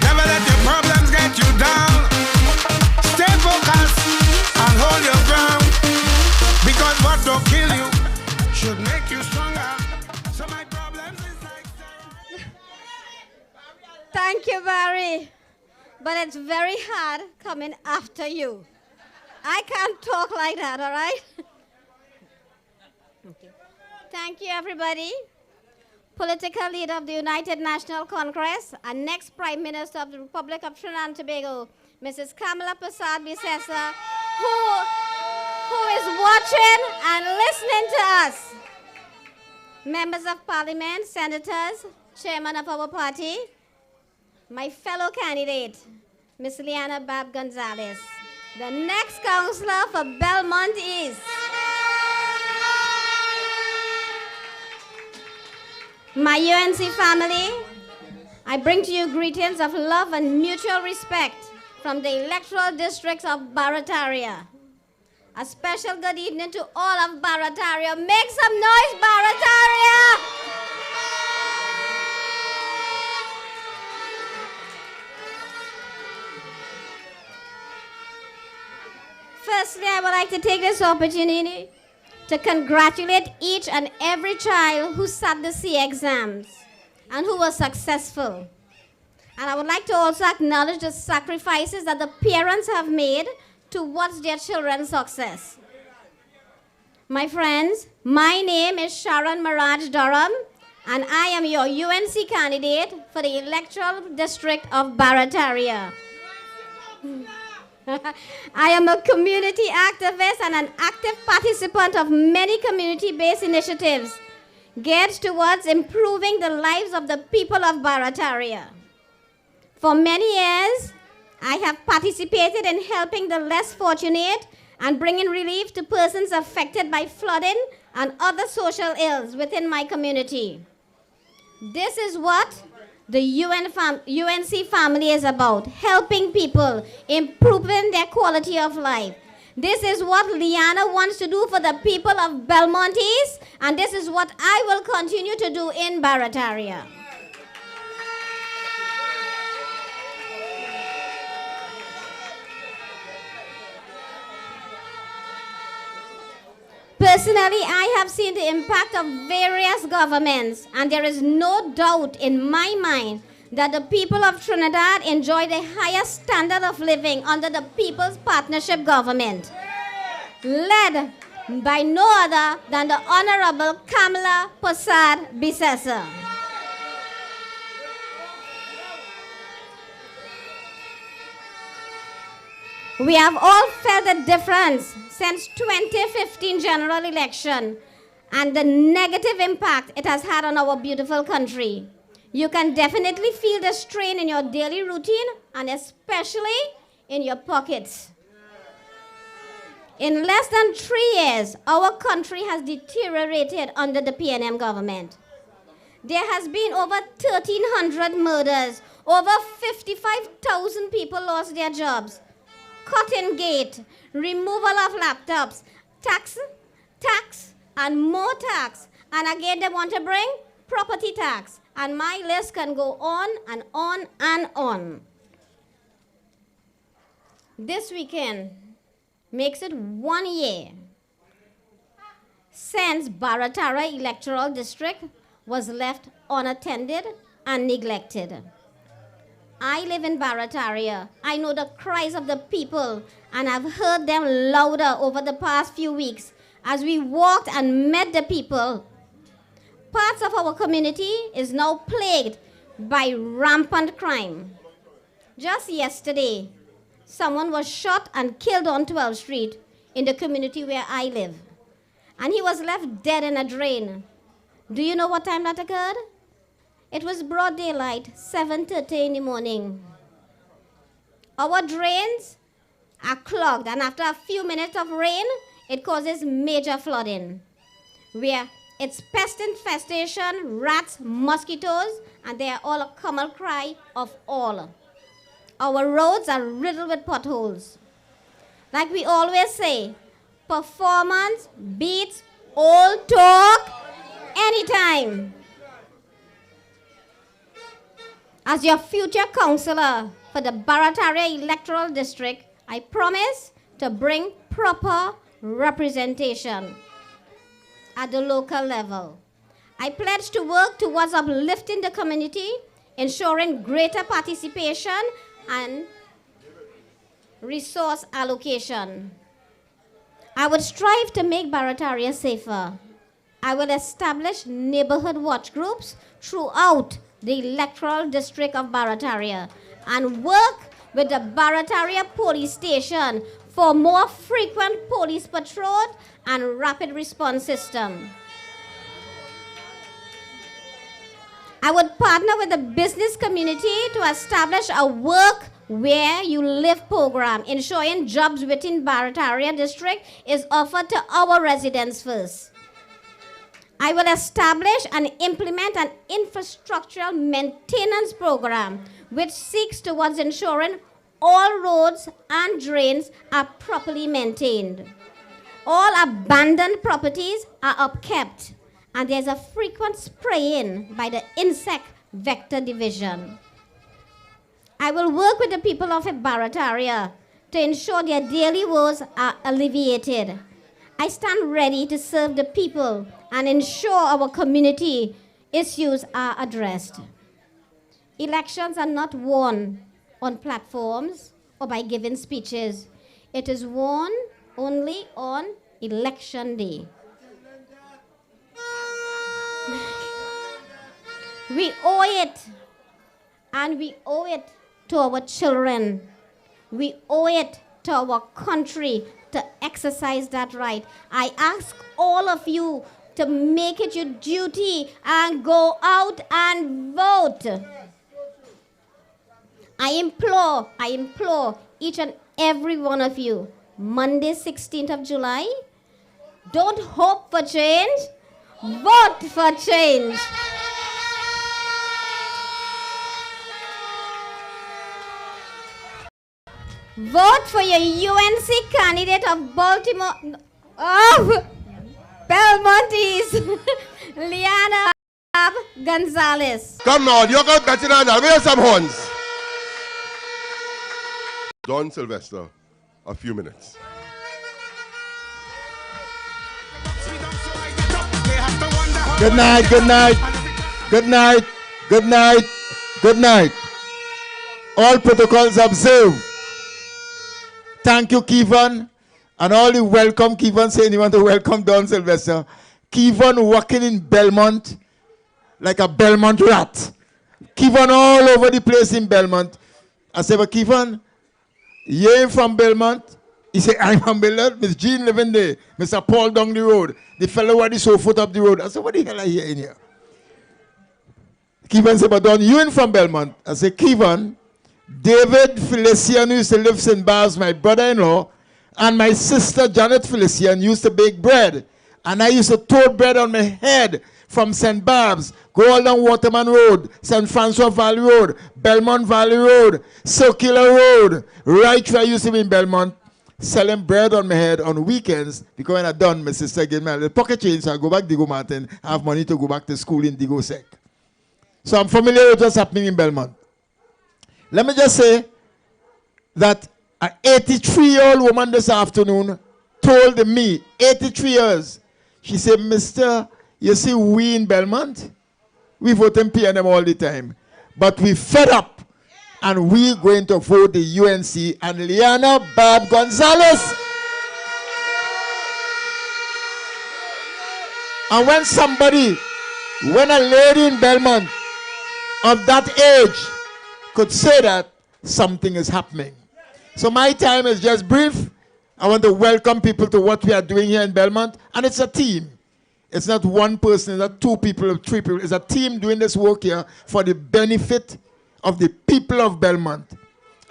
Never let your problems get you down. Stay focused and hold your ground. Because what don't kill you should make you stronger. So my problems is like but it's very hard coming after you. I can't talk like that, all right? Okay. Thank you, everybody. Political leader of the United National Congress and next Prime Minister of the Republic of Trinidad and Tobago, Mrs. Kamala Prasad Bisesa, who is watching and listening to us. Members of Parliament, senators, chairman of our party, my fellow candidate, Ms. Liana Bab Gonzalez. The next councillor for Belmont East. My UNC family, I bring to you greetings of love and mutual respect from the electoral districts of Barataria. A special good evening to all of Barataria. Make some noise, Barataria! Firstly, I would like to take this opportunity to congratulate each and every child who sat the C exams and who was successful. And I would like to also acknowledge the sacrifices that the parents have made towards their children's success. My friends, my name is Sharon Mirage Durham, and I am your UNC candidate for the electoral district of Barataria. I am a community activist and an active participant of many community-based initiatives geared towards improving the lives of the people of Barataria. For many years, I have participated in helping the less fortunate and bringing relief to persons affected by flooding and other social ills within my community. This is what the UNC family is about, helping people, improving their quality of life. This is what Liana wants to do for the people of Belmont East, and this is what I will continue to do in Barataria. Personally, I have seen the impact of various governments, and there is no doubt in my mind that the people of Trinidad enjoy the highest standard of living under the People's Partnership Government, led by no other than the Honorable Kamala Prasad Bisesa. We have all felt the difference since 2015 general election and the negative impact it has had on our beautiful country. You can definitely feel the strain in your daily routine and especially in your pockets. In less than 3 years, our country has deteriorated under the PNM government. There has been over 1,300 murders, over 55,000 people lost their jobs, cutting gate, removal of laptops, tax, and more tax. And again, they want to bring property tax. And my list can go on and on and on. This weekend makes it 1 year since Barataria Electoral District was left unattended and neglected. I live in Barataria. I know the cries of the people, and I've heard them louder over the past few weeks as we walked and met the people. Parts of our community is now plagued by rampant crime. Just yesterday, someone was shot and killed on 12th Street in the community where I live, and he was left dead in a drain. Do you know what time that occurred? It was broad daylight, 7:30 in the morning. Our drains are clogged, and after a few minutes of rain, it causes major flooding, where it's pest infestation, rats, mosquitoes, and they are all a common cry of all. Our roads are riddled with potholes. Like we always say, performance beats all talk anytime. As your future councillor for the Barataria Electoral District, I promise to bring proper representation at the local level. I pledge to work towards uplifting the community, ensuring greater participation, and resource allocation. I would strive to make Barataria safer. I will establish neighborhood watch groups throughout the electoral district of Barataria and work with the Barataria police station for more frequent police patrol and rapid response system. I would partner with the business community to establish a work where you live program, ensuring jobs within Barataria district is offered to our residents first. I will establish and implement an infrastructural maintenance program which seeks towards ensuring all roads and drains are properly maintained. All abandoned properties are upkept, and there's a frequent spraying by the insect vector division. I will work with the people of Barataria to ensure their daily woes are alleviated. I stand ready to serve the people and ensure our community issues are addressed. Elections are not won on platforms or by giving speeches. It is won only on election day. We owe it, and we owe it to our children. We owe it to our country to exercise that right. I ask all of you to make it your duty and go out and vote. I implore each and every one of you, Monday 16th of July, don't hope for change, vote for change. Vote for your UNC candidate of Baltimore, of Belmonte's, Liana Gonzalez. Come now, you're going to bet in on that. Where's some horns? Don Sylvester, a few minutes. Good night, good night, good night, good night, good night. All protocols observed. Thank you, Kevin, and all the welcome. Kevin saying you want to welcome Don Sylvester. Kevin walking in Belmont like a Belmont rat. Kevin all over the place in Belmont. I said, but Kevin, you ain't from Belmont? He said, I'm from Belmont. Miss Jean living there. Mr. Paul down the road. The fellow had the sofa up the road. I said, what the hell are you in here? Kevin said, but Don, you ain't from Belmont. I said, Kevin, David Felician used to live in Bars, my brother-in-law, and my sister Janet Felician used to bake bread. And I used to tote bread on my head from St. Barb's, go all down Waterman Road, St. Francois Valley Road, Belmont Valley Road, Circular Road, right where I used to be in Belmont, selling bread on my head on weekends, because when I'm done, my sister gave me a little pocket change, so I go back to Digo Martin, have money to go back to school in Digo Sec. So I'm familiar with what's happening in Belmont. Let me just say that an 83-year-old woman this afternoon told me, 83 years, she said, Mister, you see, we in Belmont, we vote in PNM all the time, but we fed up, and we're going to vote the UNC and Liana Barb Gonzalez. And when a lady in Belmont of that age could say that, something is happening. So my time is just brief. I want to welcome people to what we are doing here in Belmont, and it's a team. It's not one person, it's not two people or three people. It's a team doing this work here for the benefit of the people of Belmont.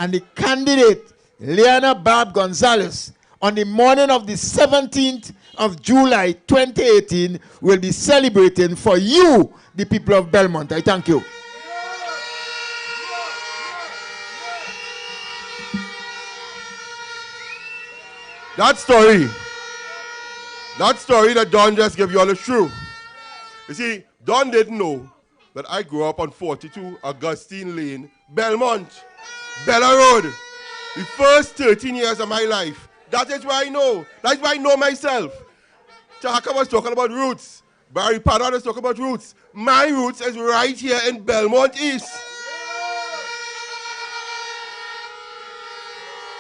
And the candidate, Liana Barb Gonzalez, on the morning of the 17th of July 2018, will be celebrating for you, the people of Belmont. I thank you. That story that Don just gave you all is true. You see, Don didn't know that I grew up on 42 Augustine Lane, Belmont, Bella Road. The first 13 years of my life. That is why I know. That's why I know myself. Chaka was talking about roots. Barry Paddock was talking about roots. My roots is right here in Belmont East.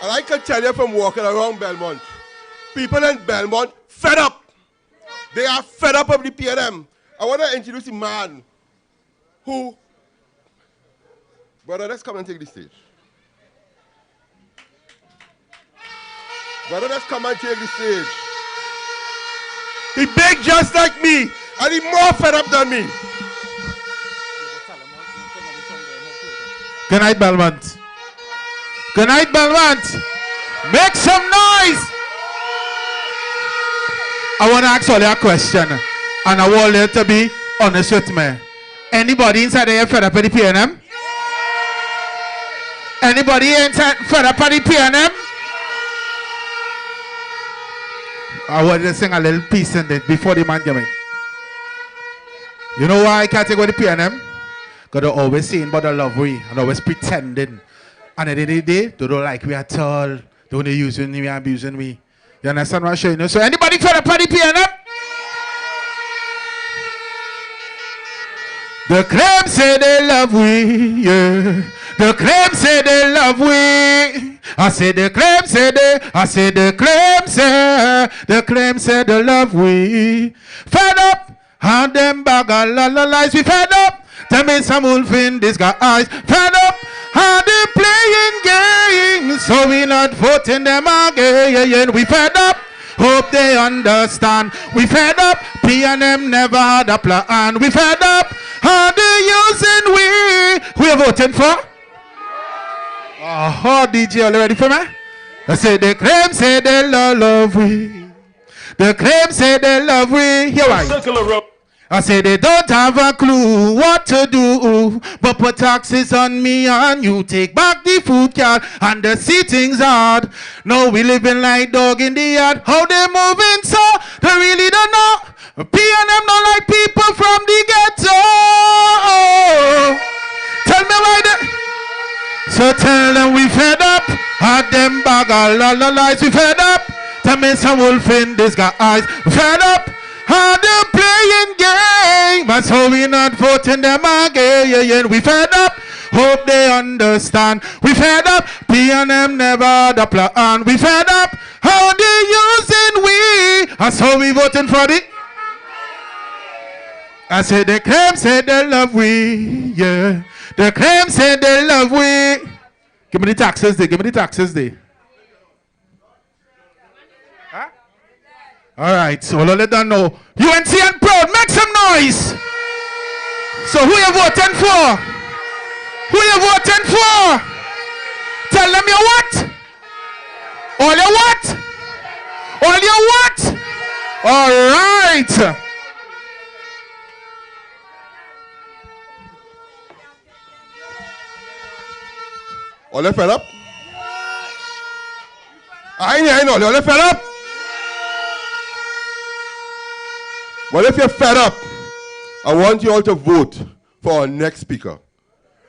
And I can tell you from walking around Belmont, people in Belmont fed up. They are fed up of the PNM. I want to introduce a man who, brother, let's come and take the stage. Brother, let's come and take the stage. He big just like me, and he more fed up than me. Good night, Belmont. Good night, Belmont. Make some noise. I want to ask all you a question, and I want you to be honest with me. Anybody inside here fed up with the PNM? Anybody inside fed up with the PNM? I want to sing a little piece in it before the man came in. You know why I can't take with the PNM? Because they're always saying about the love we and always pretending. And at the end of the day, they don't like we at all. They don't using me, abusing me. You understand what I'm saying? So anybody fed up with the PNM? The claim say they love we, yeah. The claim say they love we. I say the claim say the claim say they love we. Fed up, and them bag of lies. We fed up, them is some wolf in disguise. Fed up, and they playing games, so we not voting them again. We fed up. Hope they understand. We fed up. PNM never had a plan. We fed up. How they using we are voting for? Oh, DJ, are you ready for me? I say the claim say they love we. The claim say they love we. Here I say they don't have a clue what to do, but put taxes on me and you take back the food card and the seating's hard. Now we living like dog in the yard. How they moving so? They really don't know. PNM not like people from the ghetto. Tell me why they. So tell them we fed up. Had them bag of lies. We fed up. Tell me some wolf in disguise. We fed up. How they playing game, but so we not voting them again. We fed up, hope they understand. We fed up, PNM never had a plan. We fed up, how they using we, and so we voting for the. I said the claim said they love we, yeah. The claim said they love we. Give me the taxes there, give me the taxes there. All right, so let them know. UNC and proud, make some noise. So who you voting for? Who you voting for? Tell them you what? All you what? All you what? All right. All you fed up? I know, all you fed up? Well, if you're fed up, I want you all to vote for our next speaker.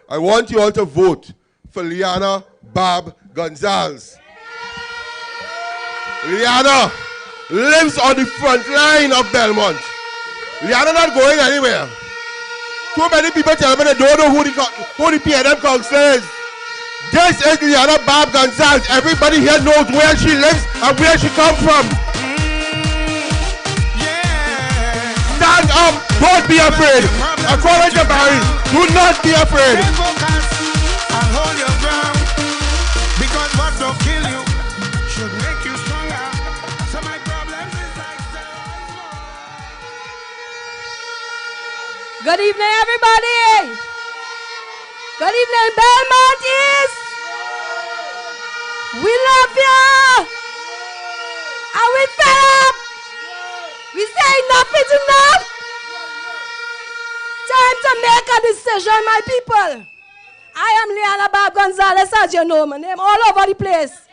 I want you all to vote for Liana Barb Gonzalez. Liana lives on the front line of Belmont. Liana not going anywhere. Too many people tell me they don't know who the PNM council is. This is Liana Barb Gonzalez. Everybody here knows where she lives and where she comes from. Stand up, don't be afraid. According to Barry, do not be afraid. Stay focused and hold your ground, because what don't kill you should make you stronger. So my problems is like steroids. Good evening, everybody. Good evening, Belmont East. We love you. And we fed up. We say enough is enough. Time to make a decision, my people. I am Liana Barb Gonzalez, as you know, my name all over the place.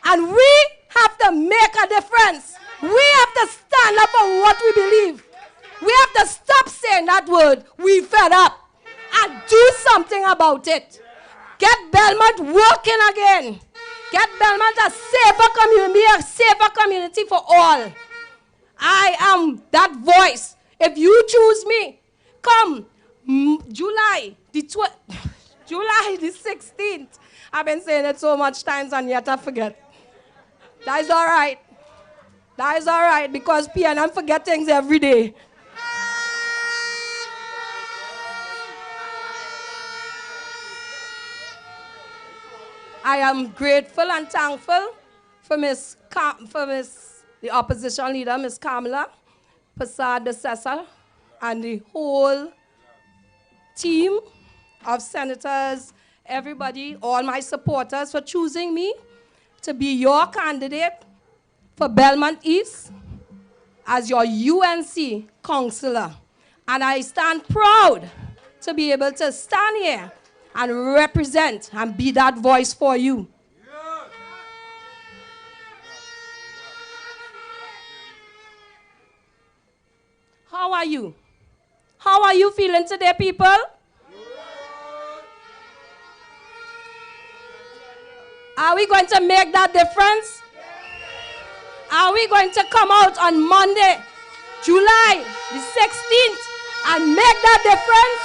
And we have to make a difference. We have to stand up for what we believe. We have to stop saying that word, we fed up, and do something about it. Get Belmont working again. Get Belmont a safer community for all. I am that voice. If you choose me, come July the 16th, I've been saying it so much times and yet I forget. That is all right. That is all right because PNM forget things every day. I am grateful and thankful for the opposition leader, Ms. Kamala, Prasad Cecil, and the whole team of senators, everybody, all my supporters for choosing me to be your candidate for Belmont East as your UNC counselor. And I stand proud to be able to stand here and represent and be that voice for you. How are you? How are you feeling today, people? Are we going to make that difference? Are we going to come out on Monday, July the 16th, and make that difference?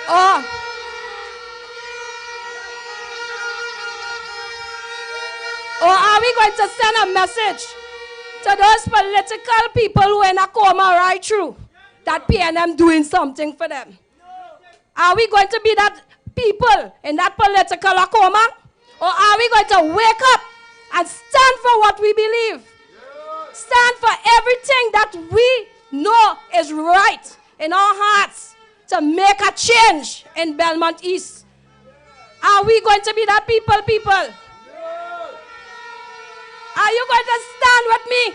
Or are we going to send a message to those political people who are in a coma right through that PNM doing something for them? Are we going to be that people in that political coma? Or are we going to wake up and stand for what we believe? Stand for everything that we know is right in our hearts to make a change in Belmont East. Are we going to be that people? Are you going to stand with me?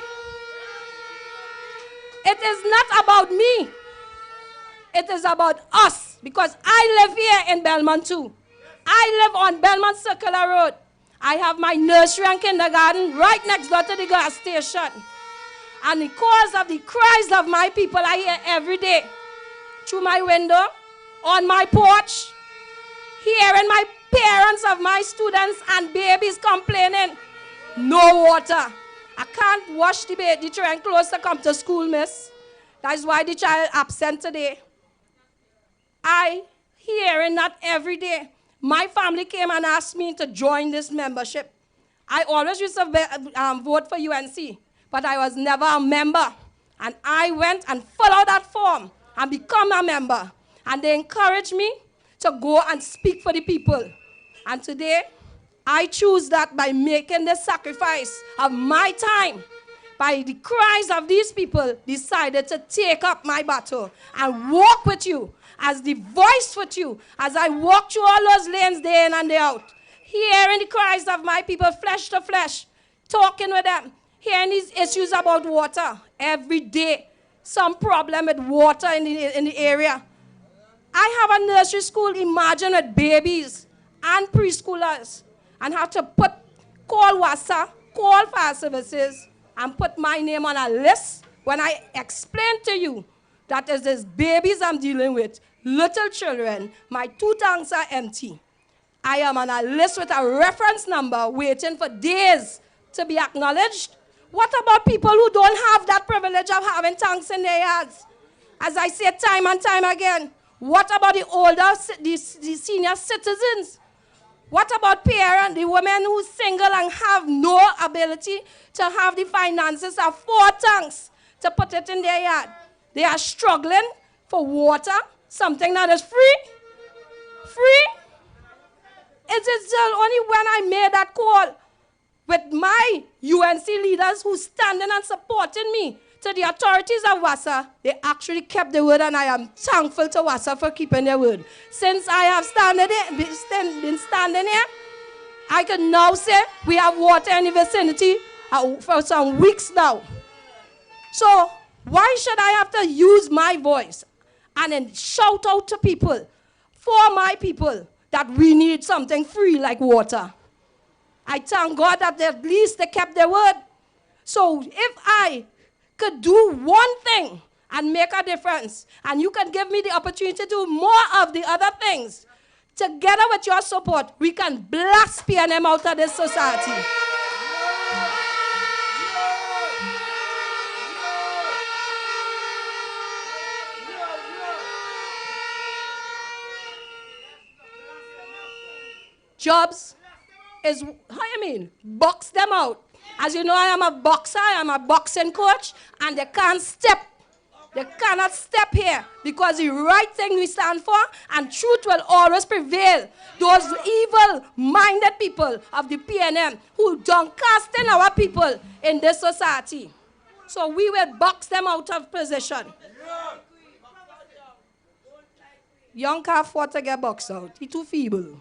It is not about me. It is about us because I live here in Belmont too. I live on Belmont Circular Road. I have my nursery and kindergarten right next door to the gas station. And because of the cries of my people I hear every day through my window, on my porch, hearing my parents of my students and babies complaining, no water. I can't wash the children clothes to come to school, miss. That's why the child absent today. I hearing that every day. My family came and asked me to join this membership. I always used to vote for UNC, but I was never a member. And I went and filled out that form and become a member. And they encouraged me to go and speak for the people. And today, I choose that by making the sacrifice of my time, by the cries of these people, decided to take up my battle and walk with you as the voice with you, as I walk through all those lanes day in and day out, hearing the cries of my people flesh to flesh, talking with them, hearing these issues about water every day, some problem with water in the area. I have a nursery school, imagine, with babies and preschoolers, and have to call WASA, call fire services, and put my name on a list when I explain to you that is these babies I'm dealing with, little children, my 2 tanks are empty. I am on a list with a reference number waiting for days to be acknowledged. What about people who don't have that privilege of having tanks in their yards? As I say time and time again, what about the older, the senior citizens? What about parents, the women who are single and have no ability to have the finances of 4 tanks to put it in their yard? They are struggling for water, something that is free. Free? It is only when I made that call with my UNC leaders who standing and supporting me to the authorities of WASA, they actually kept the word, and I am thankful to WASA for keeping their word. Since I have been standing here, I can now say we have water in the vicinity for some weeks now. So why should I have to use my voice and then shout out to people, for my people, that we need something free like water? I thank God that at least they kept their word. So if I could do one thing and make a difference, and you can give me the opportunity to do more of the other things, together with your support, we can blast PNM out of this society. jobs is, how you mean, box them out. As you know, I am a boxer, I am a boxing coach, and they can't step. They cannot step here because the right thing we stand for and truth will always prevail. Those evil-minded people of the PNM who don't cast in our people in this society. So we will box them out of position. Young can't afford to get boxed out. He's too feeble.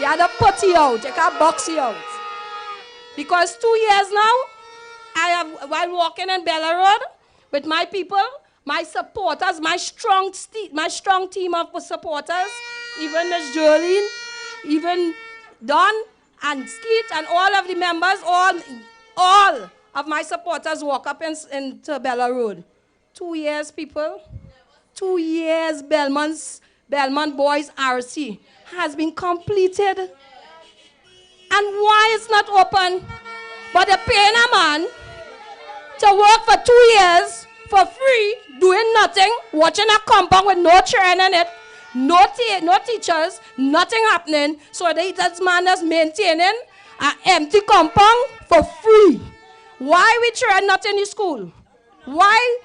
You had to put you out. You can't box you out. Because 2 years now, while walking in Bella Road with my people, my supporters, my strong team of supporters, even Ms. Jolene, even Don and Skeet and all of the members, all of my supporters walk up into Bella Road. 2 years, people. 2 years, Belmont Boys RC has been completed. And why it's not open? But they're paying a man to work for 2 years for free, doing nothing, watching a compound with no children in it, no teachers, nothing happening. So that man is maintaining an empty compound for free. Why we children not in the school? Why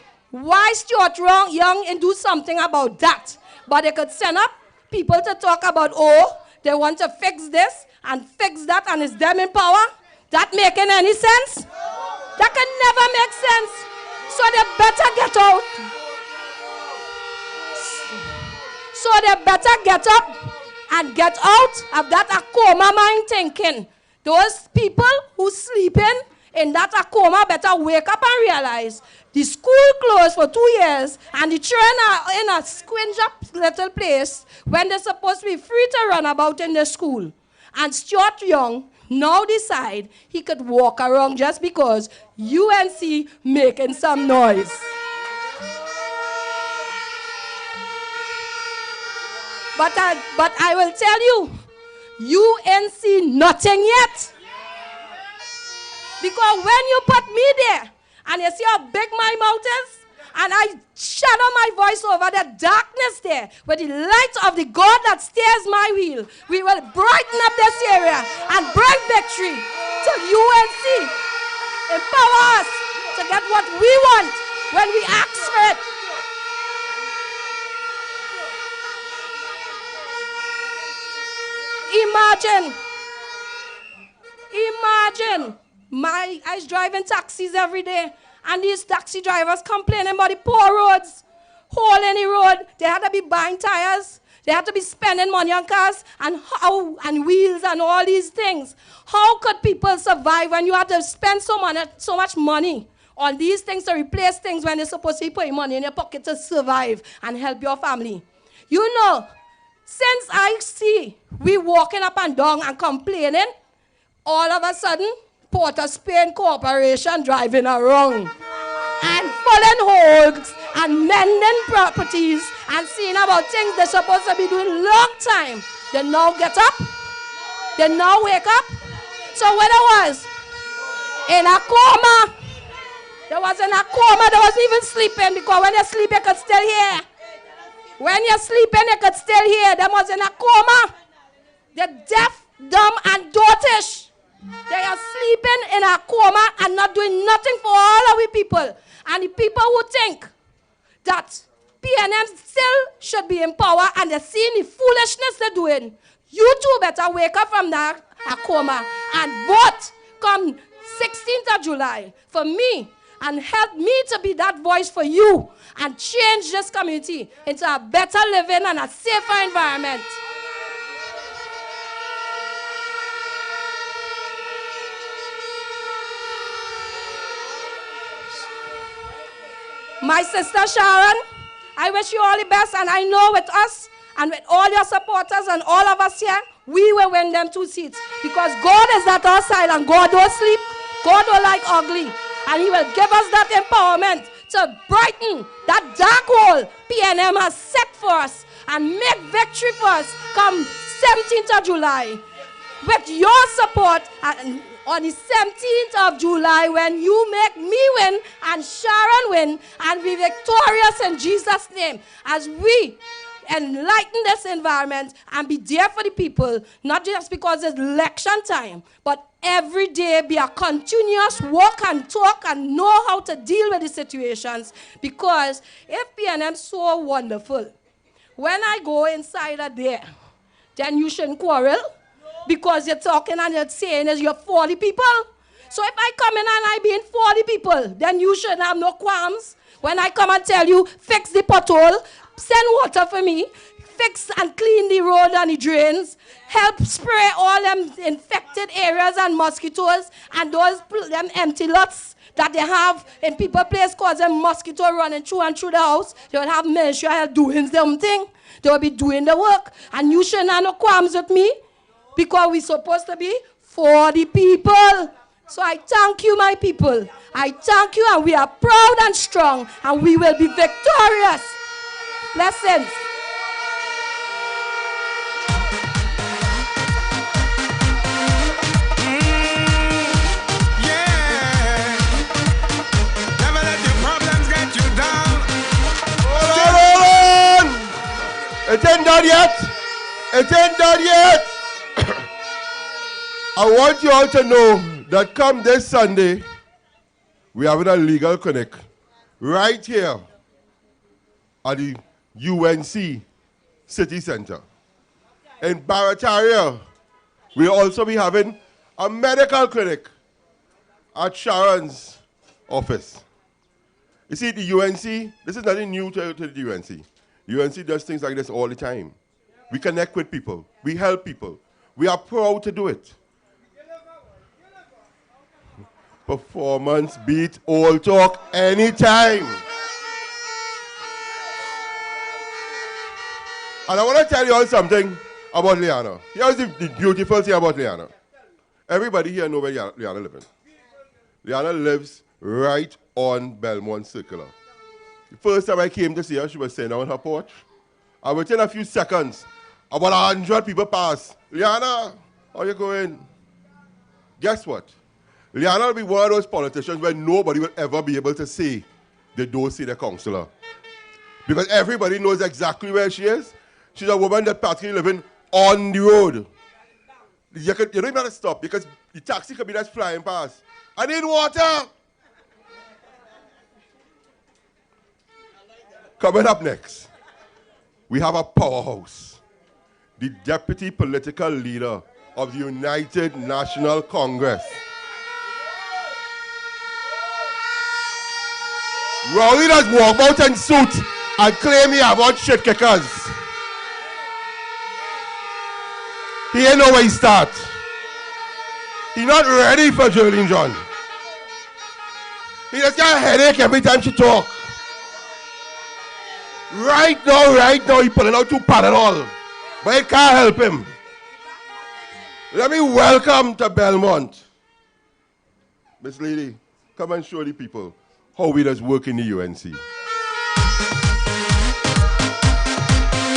Stuart Young and do something about that? But they could send up people to talk about, oh, they want to fix this and fix that, and it's them in power. That making any sense? That can never make sense. So they better get out. So they better get up and get out of that Akoma mind thinking. Those people who sleeping in that Akoma better wake up and realize the school closed for 2 years and the children are in a squinge up little place when they're supposed to be free to run about in the school. And Stuart Young now decide he could walk around just because UNC making some noise. But I will tell you, UNC nothing yet. Because when you put me there, and you see how big my mouth is, and I shadow my voice over the darkness there, with the light of the God that steers my wheel, we will brighten up this area and bring victory to UNC. Empower us to get what we want when we ask for it. Imagine, I was driving taxis every day, and these taxi drivers complaining about the poor roads, hole in the road. They had to be buying tires. They had to be spending money on cars and wheels and all these things. How could people survive when you have to spend so much money on these things to replace things when they're supposed to be putting money in your pocket to survive and help your family? You know, since I see we walking up and down and complaining, all of a sudden, Port of Spain Corporation driving around and filling holes and mending properties and seeing about things they're supposed to be doing long time. They now get up. They now wake up. So when I was in a coma, they wasn't even sleeping, because when you sleep, you could still hear. When you're sleeping, you could still hear. They was in a coma. They're deaf, dumb, and dotish. They are sleeping in a coma and not doing nothing for all of we people. And the people who think that PNM still should be in power and they're seeing the foolishness they're doing, you too better wake up from that coma and vote come 16th of July for me and help me to be that voice for you and change this community into a better living and a safer environment. My sister Sharon, I wish you all the best, and I know with us and with all your supporters and all of us here, we will win them 2 seats, because God is at our side and God don't sleep, God don't like ugly, and He will give us that empowerment to brighten that dark hole PNM has set for us and make victory for us come 17th of July. With your support, and on the 17th of July, when you make me win and Sharon win and be victorious in Jesus' name, as we enlighten this environment and be there for the people, not just because it's election time, but every day be a continuous walk and talk and know how to deal with the situations. Because if PNM is so wonderful, when I go inside a there, then you shouldn't quarrel because you're talking and you're saying is you're 40 people. So if I come in and I be in 40 people, then you shouldn't have no qualms. When I come and tell you, fix the pothole, send water for me, fix and clean the road and the drains, help spray all them infected areas and mosquitoes and those them empty lots that they have in people's place causing mosquito running through and through the house. They will have Ministry of Health doing something. They will be doing the work. And you shouldn't have no qualms with me because we're supposed to be for the people. So I thank you, my people. I thank you, and we are proud and strong, and we will be victorious. Blessings. Yeah. Never let your problems get you down. Hold on! It ain't done yet. It ain't done yet. I want you all to know that come this Sunday, we are having a legal clinic right here at the UNC City Center. In Barataria, we'll also be having a medical clinic at Sharon's office. You see, the UNC, this is nothing new to the UNC. The UNC does things like this all the time. We connect with people. We help people. We are proud to do it. Performance beat all talk anytime. And I want to tell you all something about Liana. Here's the beautiful thing about Liana. Everybody here knows where Liana lives. Liana lives right on Belmont Circular. The first time I came to see her, she was sitting on her porch. And within a few seconds, about 100 people passed. Liana, how you going? Guess what? Liana will be one of those politicians where nobody will ever be able to say they don't see the councillor. Because everybody knows exactly where she is. She's a woman that practically living on the road. You don't even have to stop because the taxi could be just flying past. I need water. Coming up next, we have a powerhouse. The deputy political leader of the United National Congress. Rowley does walk out in suit and claim he have on shit kickers. He ain't know where he start. He not ready for Jolene John. He just got a headache every time she talk. Right now, he pulling out 2 Panadol. But it can't help him. Let me welcome to Belmont. Miss Lady, come and show the people how we does work in the UNC.